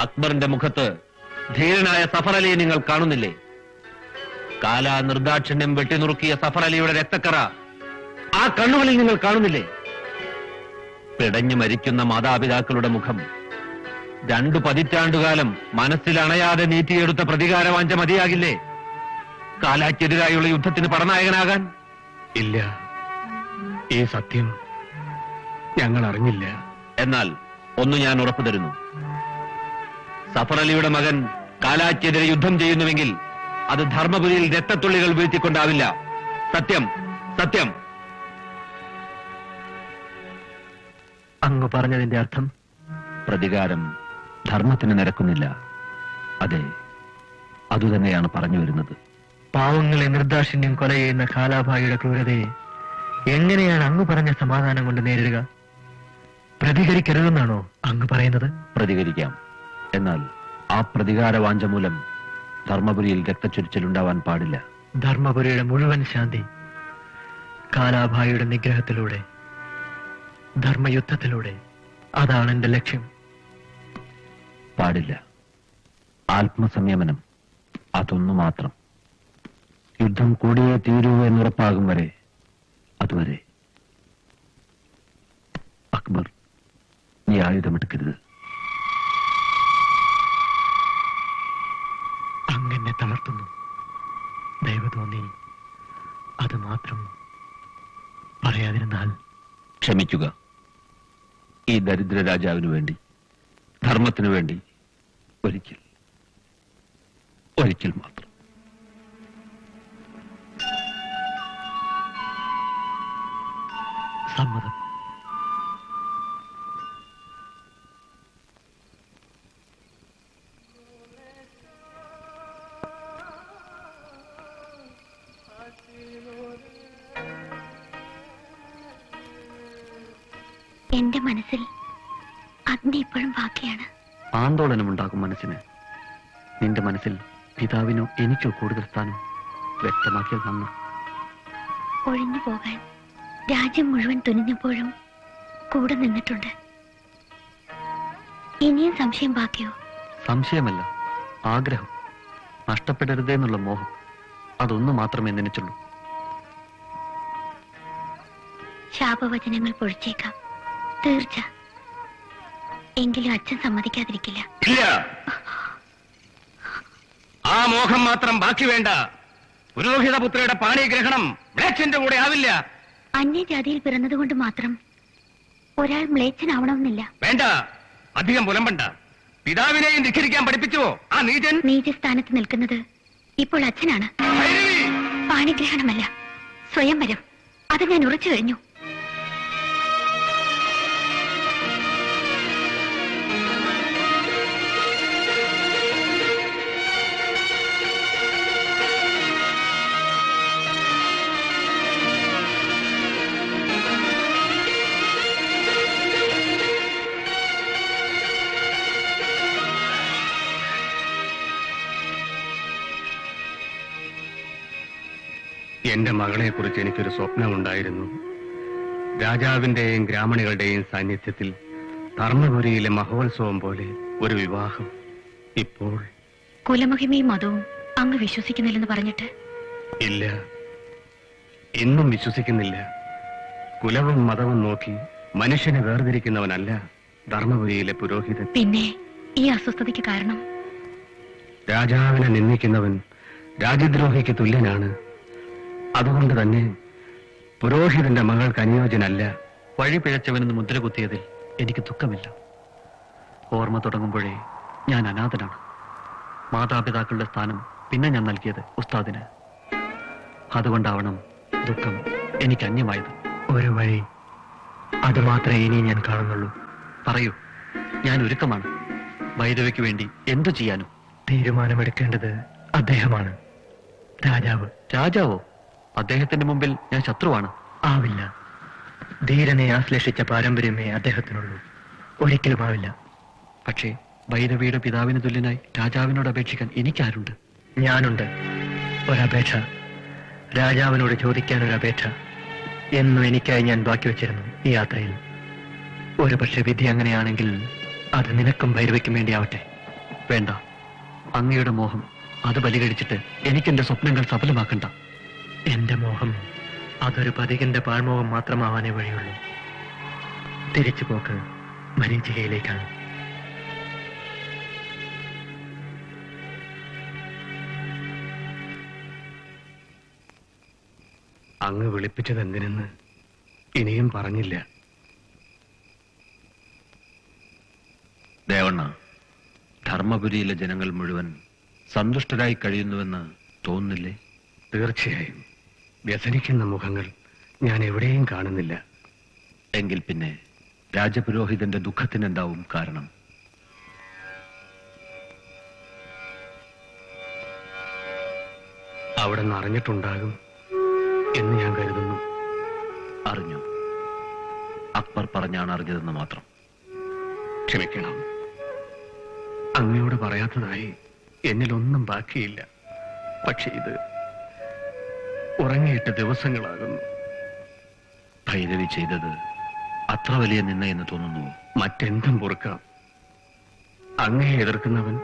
അക്ബറിന്റെ മുഖത്ത് ധീരനായ സഫർ അലിയെ നിങ്ങൾ കാണുന്നില്ലേ? കാലാ നിർദാക്ഷിണ്യം വെട്ടിനുറുക്കിയ സഫർ അലിയുടെ രക്തക്കറ ആ കണ്ണുകളിൽ നിങ്ങൾ കാണുന്നില്ലേ? പിടഞ്ഞു മരിക്കുന്ന മാതാപിതാക്കളുടെ മുഖം 2 പതിറ്റാണ്ടുകാലം മനസ്സിൽ അണയാതെ നീറ്റിയെടുത്ത പ്രതികാരവാഞ്ച മതിയാകില്ലേ കാലാക്കെതിരായുള്ള യുദ്ധത്തിന് പടനായകനാകാൻ? ഇല്ല, ഈ സത്യം ഞങ്ങൾ അറിഞ്ഞില്ല. എന്നാൽ ഒന്ന് ഞാൻ ഉറപ്പു തരുന്നു. സഫർ അലിയുടെ മകൻ കാലാക്കെതിരെ യുദ്ധം ചെയ്യുന്നുവെങ്കിൽ അത് ധർമ്മപുരിയിൽ രക്തത്തുള്ളികൾ വീഴ്ത്തിക്കൊണ്ടാവില്ല. സത്യം, സത്യം. അങ്ങ് പറഞ്ഞതിന്റെ അർത്ഥം? പ്രതികാരം ധർമ്മത്തിന് നിരക്കുന്നില്ല. അതെ, അതുതന്നെയാണ് പറഞ്ഞു വരുന്നത്. പാവങ്ങളെ നിർദാക്ഷിണ്യം കൊല ചെയ്യുന്ന കാലാഭായിയുടെ ക്രൂരതയെ എങ്ങനെയാണ് അങ്ങ് പറഞ്ഞ സമാധാനം കൊണ്ട് നേരിടുക? പ്രതികരിക്കരുതെന്നാണോ അങ്ങ് പറയുന്നത്? പ്രതികരിക്കാം. എന്നാൽ ആ പ്രതികാരവാഞ്ച മൂലം ധർമ്മപുരിയിൽ രക്തച്ചൊരിച്ചിലുണ്ടാവാൻ പാടില്ല. ധർമ്മപുരിയുടെ മുഴുവൻ ശാന്തി കാലാഭായിയുടെ നിഗ്രഹത്തിലൂടെ, ധർമ്മയുദ്ധത്തിലൂടെ. അതാണ് എന്റെ ലക്ഷ്യം. പാടില്ല. ആത്മസംയമനം, അതൊന്നു മാത്രം. യുദ്ധം കൂടിയേ തീരൂ എന്നുറപ്പാകും വരെ, അതുവരെ. അക്ബർ, നീ ആയുധമെടുക്കരുത്. അങ്ങനെ തളർത്തുന്നു. ദയവ് തോന്നി അത് മാത്രം പറയാതിരുന്നാൽ ക്ഷമിക്കുക. ഈ ദരിദ്ര രാജാവിനു വേണ്ടി, ധർമ്മത്തിനു വേണ്ടി ഒരിക്കൽ മാത്രം. സമ്മതം. എന്റെ മനസ്സിൽ അഗ്നി ഇപ്പോഴും ബാക്കിയാണ്. ആന്തോളനമുണ്ടാകും മനസ്സിന്. നിന്റെ മനസ്സിൽ പിതാവിനോ എനിക്കോ കൂടുതൽ സ്ഥാനം വ്യക്തമാക്കിയത് നന്ന്. ഒഴിഞ്ഞു പോകാൻ രാജ്യം മുഴുവൻ തുനിഞ്ഞപ്പോഴും കൂടെ നിന്നിട്ടുണ്ട്. ഇനിയും സംശയം ബാക്കിയോ? സംശയമല്ല, ആഗ്രഹം. നഷ്ടപ്പെടരുതേന്നുള്ള മോഹം. അതൊന്നു മാത്രമേ നനച്ചുള്ളൂ. ശാപവചനങ്ങൾ പൊഴിച്ചേക്കാം, തീർച്ച. എങ്കിലും അച്ഛൻ സമ്മതിക്കാതിരിക്കില്ല. ഇല്ല, ആ മോഹം മാത്രം ബാക്കി വേണ്ട. പുരോഹിതപുത്രയുടെ പാണിഗ്രഹണം മ്ലേച്ഛന്റെ കൂടെ ആവില്ല. അന്യജാതിയിൽ പിറന്നതുകൊണ്ട് മാത്രം ഒരാൾ മ്ലേച്ഛനാവണമെന്നില്ല. വേണ്ട, അധികം പുലമ്പണ്ട. പിതാവിനെയും ധിഖരിക്കാൻ പഠിപ്പിച്ചുവോ ആ നീചൻ? നീചസ്ഥാനത്ത് നിൽക്കുന്നത് ഇപ്പോൾ അച്ഛനാണ്. ഭൈരവി! പാണിഗ്രഹണമല്ല, സ്വയംവരം. അത് ഞാൻ ഉറച്ചു കഴിഞ്ഞു. എന്റെ മകളെ കുറിച്ച് എനിക്കൊരു സ്വപ്നമുണ്ടായിരുന്നു. രാജാവിന്റെയും ഗ്രാമണികളുടെയും സാന്നിധ്യത്തിൽ ധർമ്മപുരിയിലെ മഹോത്സവം പോലെ ഒരു വിവാഹം. ഇപ്പോൾ കുലമഹിമയും മതവും അങ്ങ് വിശ്വസിക്കുന്നില്ലെന്ന് പറഞ്ഞിട്ട്? ഇല്ല, ഇന്നും വിശ്വസിക്കുന്നില്ല. കുലവും മതവും നോക്കി മനുഷ്യനെ വേർതിരിക്കുന്നവനല്ല ധർമ്മപുരിയിലെ പുരോഹിതൻ. പിന്നെ ഈ അസ്വസ്ഥതയ്ക്ക് കാരണം? രാജാവിനെ നിന്ദിക്കുന്നവൻ രാജ്യദ്രോഹിക്ക് തുല്യനാണ്. അതുകൊണ്ട് തന്നെ പുരോഹിതന്റെ മകൾക്ക് അനുയോജ്യനല്ല. വഴി പിഴച്ചവനെന്ന് മുദ്ര കുത്തിയതിൽ എനിക്ക് ദുഃഖമില്ല. ഓർമ്മ തുടങ്ങുമ്പോഴേ ഞാൻ അനാഥനാണ്. മാതാപിതാക്കളുടെ സ്ഥാനം പിന്നെ ഞാൻ നൽകിയത് ഉസ്താദിന്. അതുകൊണ്ടാവണം ദുഃഖം എനിക്ക് അന്യമായത്. ഒരു വഴി, അത് മാത്രമേ ഇനി ഞാൻ കാണുന്നുള്ളൂ. പറയൂ, ഞാൻ ഒരുക്കമാണ്. ഭൈരവയ്ക്ക് വേണ്ടി എന്തു ചെയ്യാനും. തീരുമാനമെടുക്കേണ്ടത് അദ്ദേഹമാണ്. രാജാവ്. രാജാവോ? അദ്ദേഹത്തിന്റെ മുമ്പിൽ ഞാൻ ശത്രുവാണ്. ആവില്ല. ധീരനെ ആശ്ലേഷിച്ച പാരമ്പര്യമേ അദ്ദേഹത്തിനുള്ളൂ. ഒരിക്കലും ആവില്ല. പക്ഷേ ഭൈരവിയുടെ പിതാവിന് തുല്യനായി രാജാവിനോട് അപേക്ഷിക്കാൻ എനിക്കാരുണ്ട്? ഞാനുണ്ട്. ഒരപേക്ഷ, രാജാവിനോട് ചോദിക്കാൻ ഒരപേക്ഷ എന്നും എനിക്കായി ഞാൻ ബാക്കി വെച്ചിരുന്നു ഈ യാത്രയിൽ. ഒരു പക്ഷെ വിധി അങ്ങനെയാണെങ്കിൽ അത് നിനക്കും ഭൈരവയ്ക്കും വേണ്ടിയാവട്ടെ. വേണ്ട, അങ്ങയുടെ മോഹം അത് ബലികഴിച്ചിട്ട് എനിക്കെന്റെ സ്വപ്നങ്ങൾ സഫലമാക്കണ്ട. എന്റെ മോഹം അതൊരു പതികന്റെ പാഴ്മോഹം മാത്രമാവാനേ വഴിയുള്ളൂ. തിരിച്ചു പോക്ക് മരീചികയിലേക്കാണ്. അങ്ങ് വിളിപ്പിച്ചത് എന്തിനെന്ന് ഇനിയും പറഞ്ഞില്ല. ദേവണ്ണ, ധർമ്മപുരിയിലെ ജനങ്ങൾ മുഴുവൻ സന്തുഷ്ടരായി കഴിയുന്നുവെന്ന് തോന്നുന്നില്ലേ? തീർച്ചയായും. വ്യസനിക്കുന്ന മുഖങ്ങൾ ഞാൻ എവിടെയും കാണുന്നില്ല. എങ്കിൽ പിന്നെ രാജപുരോഹിതന്റെ ദുഃഖത്തിനെന്താവും കാരണം? അവിടെ നിന്ന് അറിഞ്ഞിട്ടുണ്ടാകും എന്ന് ഞാൻ കരുതുന്നു. അറിഞ്ഞു. അക്ബർ പറഞ്ഞാണ് അറിഞ്ഞതെന്ന് മാത്രം. ക്ഷമിക്കണം, അങ്ങയോട് പറയാത്തതായി എന്നിലൊന്നും ബാക്കിയില്ല. പക്ഷെ ഇത് ഉറങ്ങിയിട്ട് ദിവസങ്ങളാകുന്നു. ഭൈരവി ചെയ്തത് അത്ര വലിയ നിന്നയെന്ന് തോന്നുന്നു. മറ്റെന്തും പൊറുക്കാം. അങ്ങയെ എതിർക്കുന്നവൻ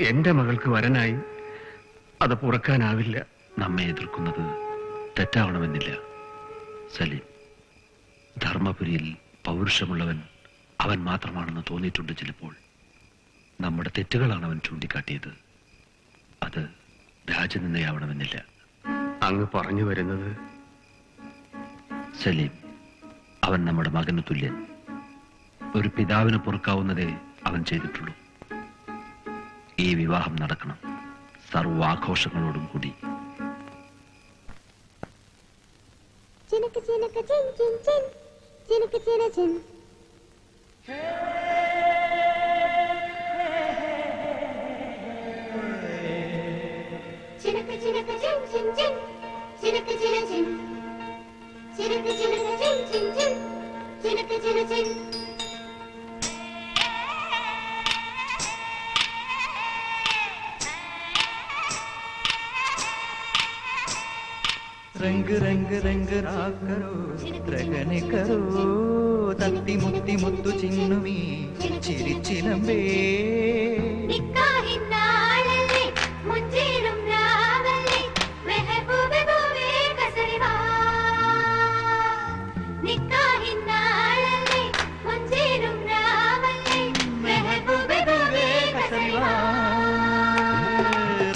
എന്റെ മകൾക്ക് വരനായി അത് പൊറുക്കാനാവില്ല. നമ്മെ എതിർക്കുന്നത് തെറ്റാവണമെന്നില്ല സലീം. ധർമ്മപുരിയിൽ പൗരുഷമുള്ളവൻ അവൻ മാത്രമാണെന്ന് തോന്നിയിട്ടുണ്ട് ചിലപ്പോൾ. നമ്മുടെ തെറ്റുകളാണ് അവൻ ചൂണ്ടിക്കാട്ടിയത്. അത് രാജനിന്ദയാവണമെന്നില്ല. അങ്ങ് പറഞ്ഞു വരുന്നത് സലീം, അവൻ നമ്മുടെ മകന് തുല്യൻ. ഒരു പിതാവിന് പൊറുക്കാവുന്നതേ അവൻ ചെയ്തിട്ടുള്ളൂ. ഈ വിവാഹം നടക്കണം, സർവാഘോഷങ്ങളോടും കൂടി. ചിനക്ക് ചിനക്ക് ചിൻ ചിൻ ചിൻ ചിനക്ക് ചിന ചിൻ ചിനക്ക് ചിനക്ക് ചിൻ ചിൻ ചിൻ ചിനക്ക് ചിന ചിൻ ചിനക്ക് ചിനക്ക് ചിൻ ചിൻ ചിൻ ചിനക്ക് ചിന ചിൻ रंग रंग रंग राग करो रगन करो तत्ती मुत्ती मुत्तु चिन्नुमी चिरि चिलंबे നിക്കാഹിന്നാളല്ലേ മുഞ്ചേറും രാവല്ലേ മെഹബൂബേ ബൂബേ കസരിവാ നിക്കാഹിന്നാളല്ലേ മുഞ്ചേറും രാവല്ലേ മെഹബൂബേ ബൂബേ കസരിവാ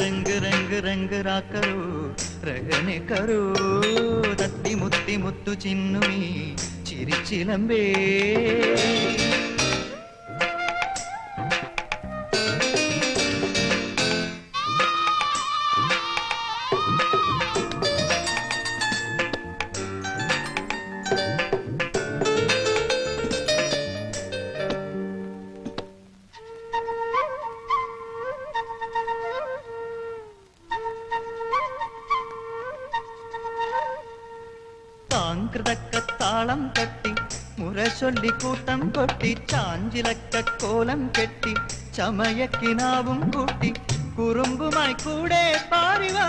रंग रंग रंग राग करो रगन करो तत्ती मुत्ती मुत्तु चिन्नुमी चिरि चिलंबे താളം കെട്ടി മുറ ചൊല്ലി കൂട്ടം കൊട്ടി ചാഞ്ചിലക്കോലം കെട്ടി ചമയക്കിനാവും കൂട്ടി കുറുമ്പുമായി കൂടെ പാറിവാ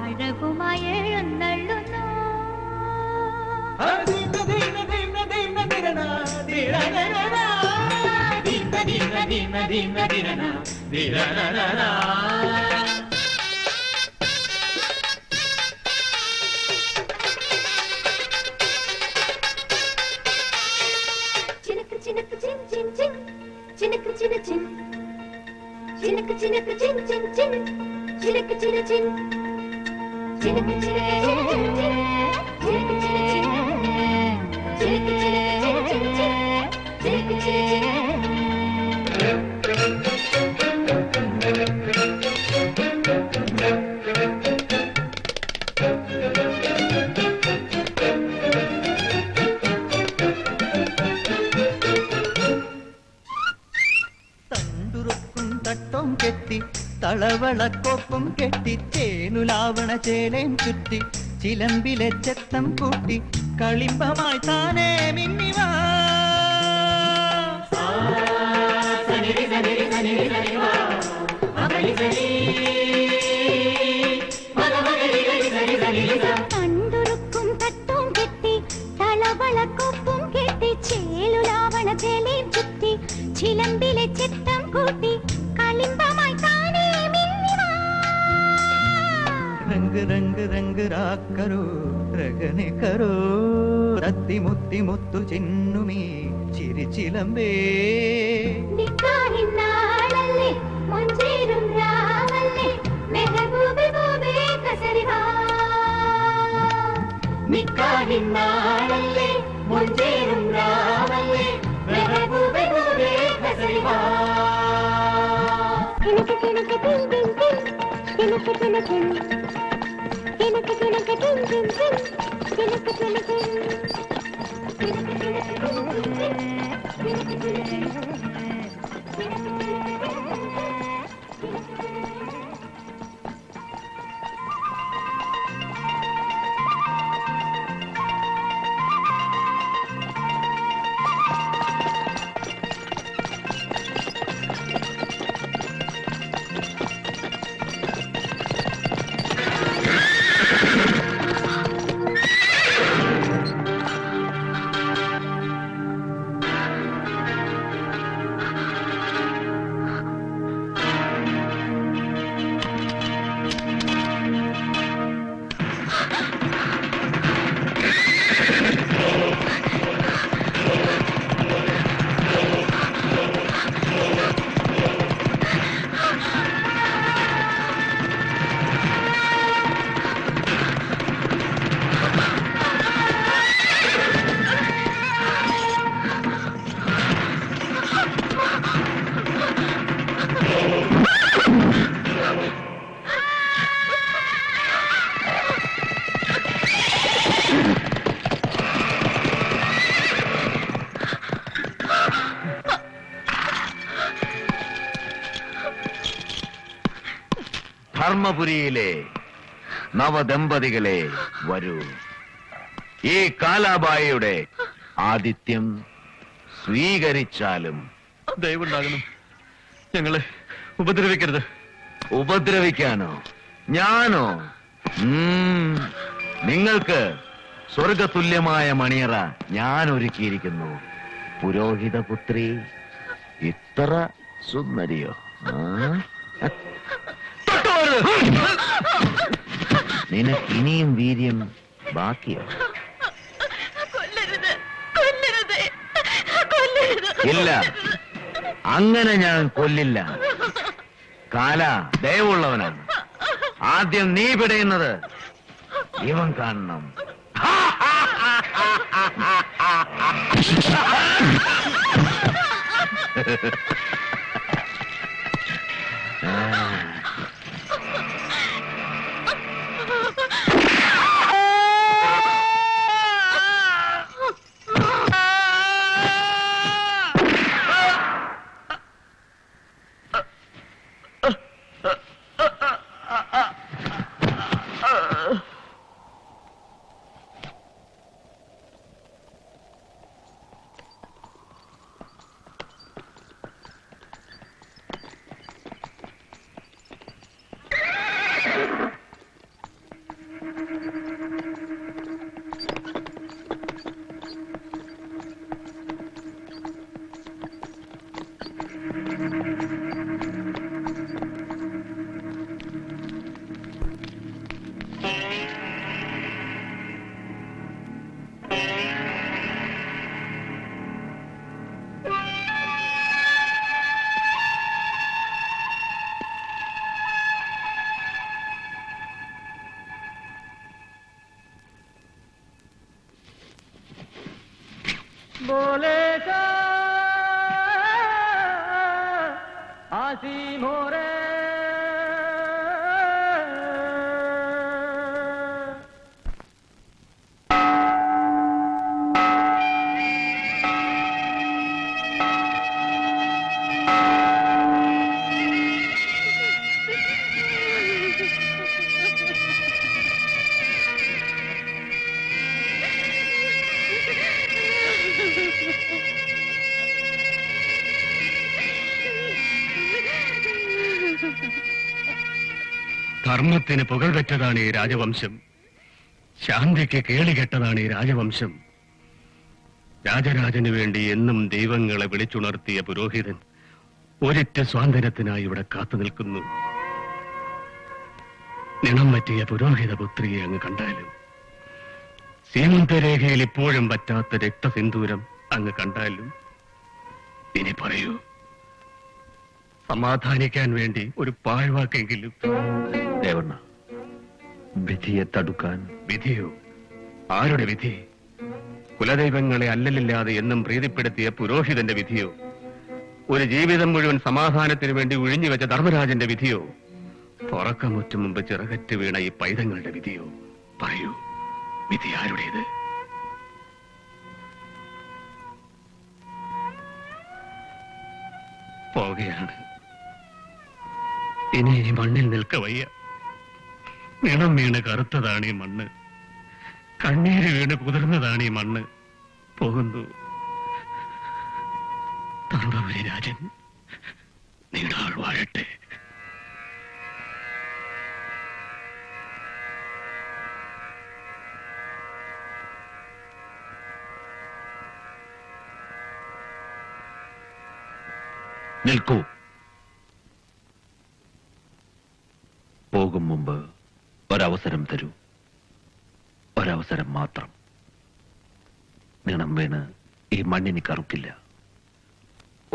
അഴകുമായി എഴുന്നള്ളുന്നു ചിനക്ക് ചിനക്ക് ചിൻ ചിൻ ചിൻ ചിനക്ക് ചിന ചിൻ ചിനക്ക് ചിനക്ക് ചിൻ ചിൻ ചിൻ ചിനക്ക് ചിന ചിൻ ചിനക്ക് ചിനക്ക് ചിൻ ചിൻ ചിൻ ചിനക്ക് ചിന ചിൻ ചിനക്ക് ചിനക്ക് ചിൻ ചിൻ ചിൻ ചിനക്ക് ചിന ചിൻ തണ്ടുറുക്കും തട്ടം കെട്ടി തളവളക്കൊപ്പം കെട്ടി തേനുലാവണ ചേലയും ചുറ്റി ചിലമ്പിലെ ചെത്തം കൂട്ടി കളിമ്പമായി താനേ മിന്നിവാ തണ്ടുറുക്കും തട്ടും കെട്ടി തളവളക്കൊപ്പം കെട്ടി ചേലുലാവണ ചേലയും ചുറ്റി ചിലമ്പിലെ ചെത്തം കൂട്ടി കളിമ്പമായി താനേ മിന്നിവാ रंग रंग रंग राग करो रगने करो रत्ती मुत्ती मुत्तु चिन्नुमी चिरि चिलंबे നിക്കാഹിന്നാളല്ലേ മുഞ്ചേറും രാവല്ലേ മെഹബൂബേ ബൂബേ കസരിവാ നിക്കാഹിന്നാളല്ലേ മുഞ്ചേറും രാവല്ലേ മെഹബൂബേ ബൂബേ കസരിവാ ചിനക്ക് ചിനക്ക് ചിൻ ചിൻ ചിൻ ചിനക്ക് ചിന ചിൻ ചിനക്ക് ചിനക്ക് ചിൻ ചിൻ ചിൻ ചിനക്ക് ചിന ചിൻ ചിനക്ക് ചിനക്ക് ചിൻ ചിൻ ചിൻ ചിനക്ക് ചിന ചിൻ ധർമ്മപുരിയിലെ നവദമ്പതികളെ വരൂ. ഈ കാലാബായിയുടെ ആതിഥ്യം സ്വീകരിച്ചാലും. ദയവുണ്ടാകണം, ഞങ്ങളെ ഉപദ്രവിക്കരുത്. ഉപദ്രവിക്കാനോ? ഞാനോ? നിങ്ങൾക്ക് സ്വർഗതുല്യമായ മണിയറ ഞാൻ ഒരുക്കിയിരിക്കുന്നു. പുരോഹിതപുത്രി ഇത്ര സുന്ദരിയോ? നിനക്ക് ഇനിയും വീര്യം ബാക്കിയോ? ഇല്ല, അങ്ങനെ ഞാൻ കൊല്ലില്ല. കാല ദയവുള്ളവനാണ്. ആദ്യം നീ പിടയുന്നത് ഇവൻ കാണണം. ധർമ്മത്തിന് പുകഴ്വെറ്റതാണ് ഈ രാജവംശം. ശാന്തിക്ക് കേളികെട്ടതാണ് ഈ രാജവംശം. രാജരാജന് വേണ്ടി എന്നും ദൈവങ്ങളെ വിളിച്ചുണർത്തിയ പുരോഹിതൻ ഒരിറ്റ സ്വാതന്ത്ര്യത്തിനായി ഇവിടെ കാത്തു നിൽക്കുന്നു. നിണം പറ്റിയ പുരോഹിതപുത്രിയെ അങ്ങ് കണ്ടാലും, സീമന്തരേഖയിൽ ഇപ്പോഴും പറ്റാത്ത രക്തസിന്ദൂരം അങ്ങ് കണ്ടാലും, ഇനി പറയൂ, സമാധാനിക്കാൻ വേണ്ടി ഒരു പാഴ്വാക്കെങ്കിലും. ദേവണ്ണ, വിധിയെ തടുക്കാൻ. വിധിയോ? ആരുടെ വിധി? കുലദൈവങ്ങളെ അല്ലലില്ലാതെ എന്നും പ്രീതിപ്പെടുത്തിയ പുരോഹിതന്റെ വിധിയോ? ഒരു ജീവിതം മുഴുവൻ സമാധാനത്തിന് വേണ്ടി ഒഴിഞ്ഞുവെച്ച ധർമ്മരാജന്റെ വിധിയോ? തുറക്കമുറ്റു മുമ്പ് ചിറകറ്റ് വീണ ഈ പൈതങ്ങളുടെ വിധിയോ? പറയൂ, വിധി ആരുടേത്? പോവുകയാണ്. ഇനി ഈ മണ്ണിൽ നിൽക്ക വയ്യ. നിണം വീണ് കറുത്തതാണ് ഈ മണ്ണ്. കണ്ണീര് വീണ് കുതിർന്നതാണ് ഈ മണ്ണ്. പോകുന്നു. ധർമ്മപുരി രാജൻ നീടാൾ വാഴട്ടെ. നിൽക്കൂ. പോകും മുമ്പ് ഒരവസരം തരൂ. ഒരവസരം മാത്രം. നിണം വീണ് ഈ മണ്ണിന് കറുക്കില്ല.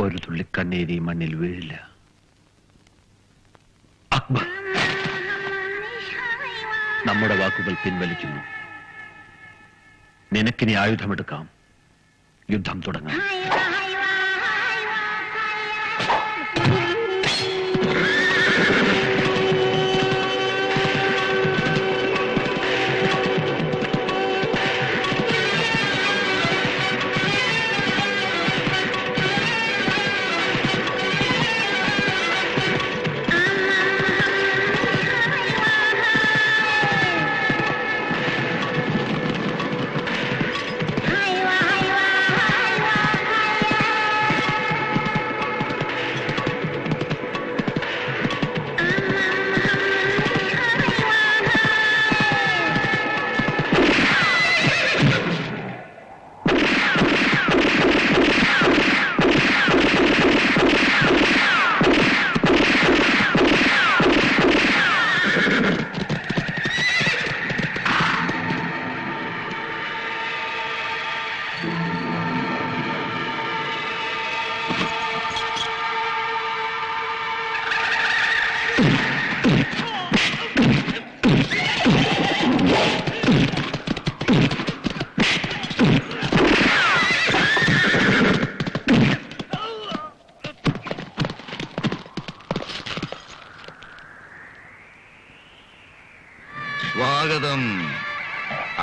ഒരു തുള്ളി കണ്ണീര് ഈ മണ്ണിൽ വീഴില്ല. അക്ബർ, നമ്മുടെ വാക്കുകൾ പിൻവലിക്കുന്നു. നിനക്കിനി ആയുധമെടുക്കാം. യുദ്ധം തുടങ്ങാം.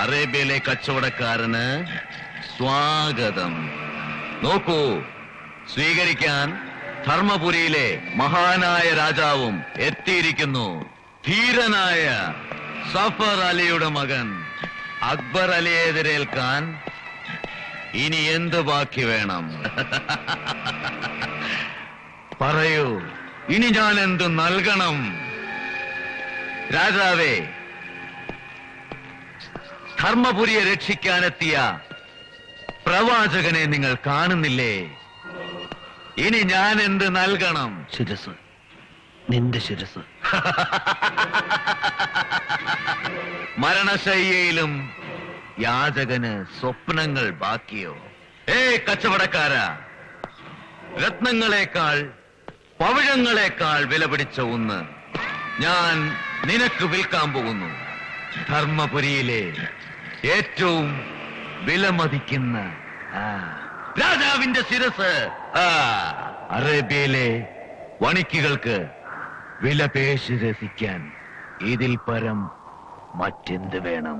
അറേബ്യയിലെ കച്ചവടക്കാരന് സ്വാഗതം. നോക്കൂ, സ്വീകരിക്കാൻ ധർമ്മപുരിയിലെ മഹാനായ രാജാവും എത്തിയിരിക്കുന്നു. ധീരനായ സഫർ അലിയുടെ മകൻ അക്ബർ അലിയെ എതിരേൽക്കാൻ ഇനി എന്ത് ബാക്കി വേണം? പറയൂ, ഇനി ഞാൻ എന്തു നൽകണം? രാജാവേ, ധർമ്മപുരിയെ രക്ഷിക്കാനെത്തിയ പ്രവാചകനെ നിങ്ങൾ കാണുന്നില്ലേ? ഇനി ഞാൻ എന്ത് നൽകണം? ശിരസ്, നിന്റെ ശിരസ്. മരണശയ്യയിലും യാചകന് സ്വപ്നങ്ങൾ ബാക്കിയോ? കച്ചവടക്കാരാ, രത്നങ്ങളെക്കാൾ പവിഴങ്ങളെക്കാൾ വില പിടിച്ച ഒന്ന് ഞാൻ നിനക്ക് വിൽക്കാൻ പോകുന്നു. ധർമ്മപുരിയിലെ ഏറ്റവും വിലമതിക്കുന്ന രാജാവിന്റെ ശിരസ്. അറേബ്യയിലെ വണിക്കുകൾക്ക് വില പേശി രസിക്കാൻ ഇതിൽ പരം മറ്റെന്ത് വേണം?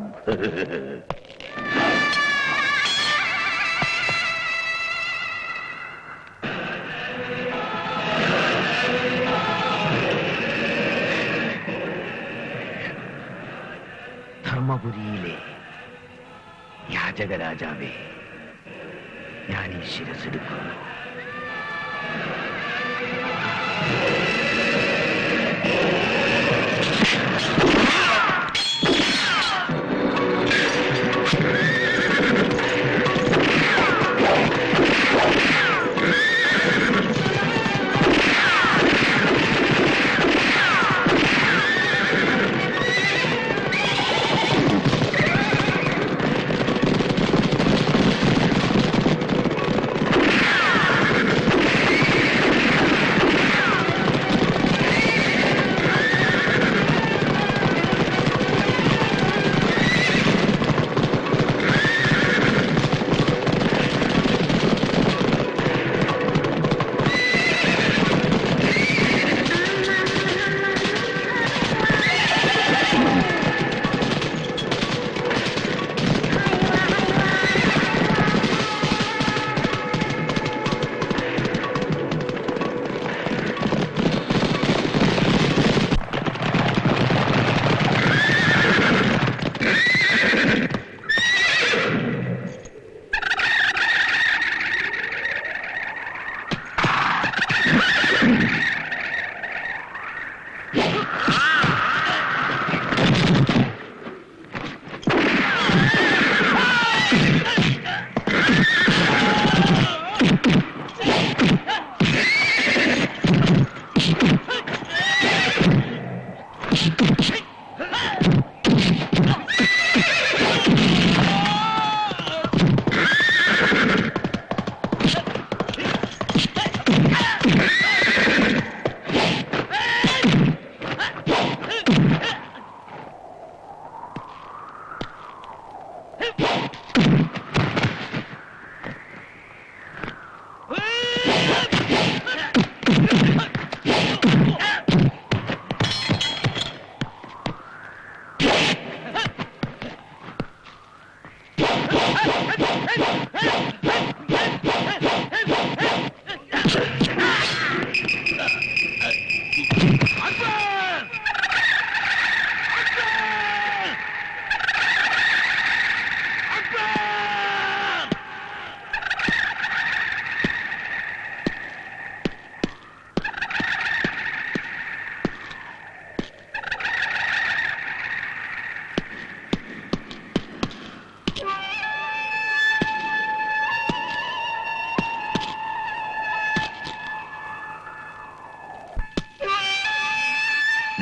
ധർമ്മപുരിയിലെ യാചക രാജാവേ, ഞാൻ ഈ ശിരസെടുക്കുന്നു.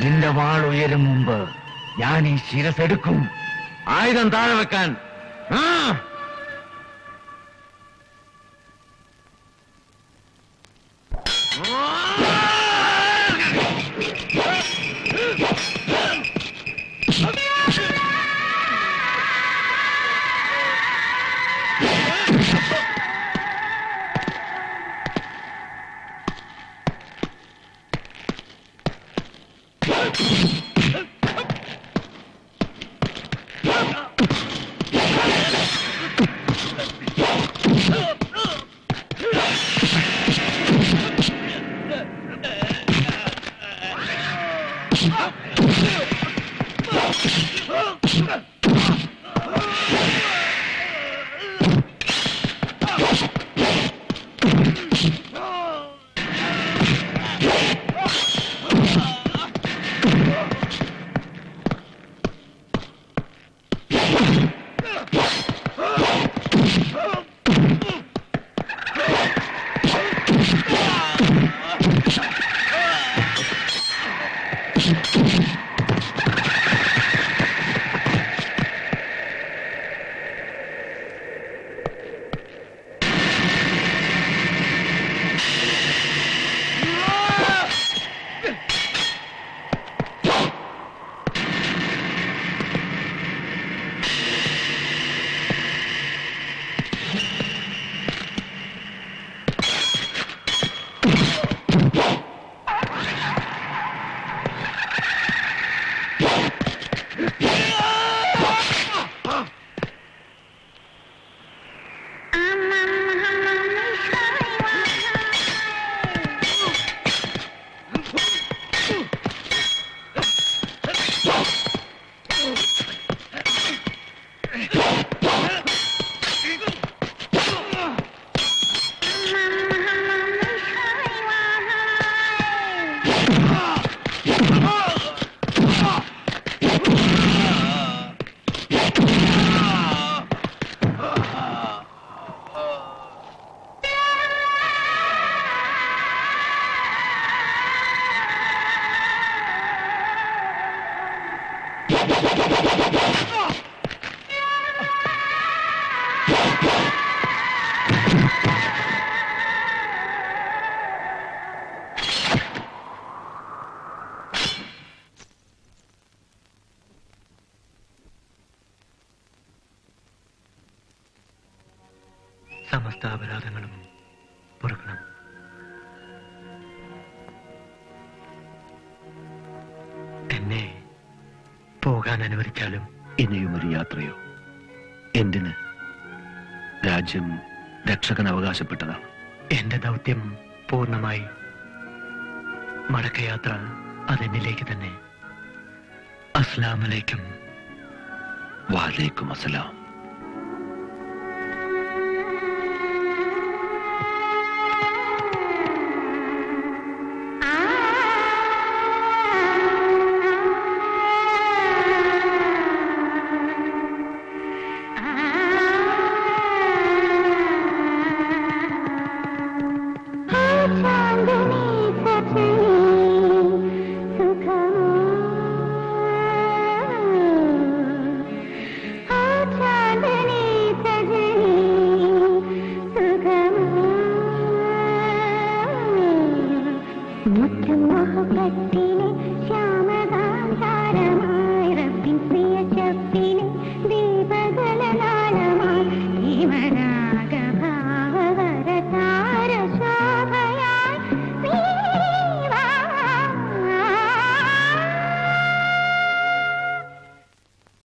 നിന്റെ വാൾ ഉയരും മുമ്പ് ഞാൻ ഈ ശിരസെടുക്കും. ആയുധം താഴെ വെക്കാൻ. സമസ്ത അപരാധങ്ങളും പൊറുക്കണം. എന്നെ പോകാൻ അനുവദിച്ചാലും ഇനിയും ഒരു യാത്രയോ? എന്തിന്? രാജ്യം രക്ഷകൻ അവകാശപ്പെട്ടതാണ്. എന്റെ ദൗത്യം പൂർണ്ണമായി. മടക്കയാത്ര അതെന്നിലേക്ക് തന്നെ. അസ്സലാമലൈക്കും. വഅലൈക്കും അസ്സലാം. മുറ്റം മോഹപ്പത്തിലെ ശ്യാമകാന്താരമാ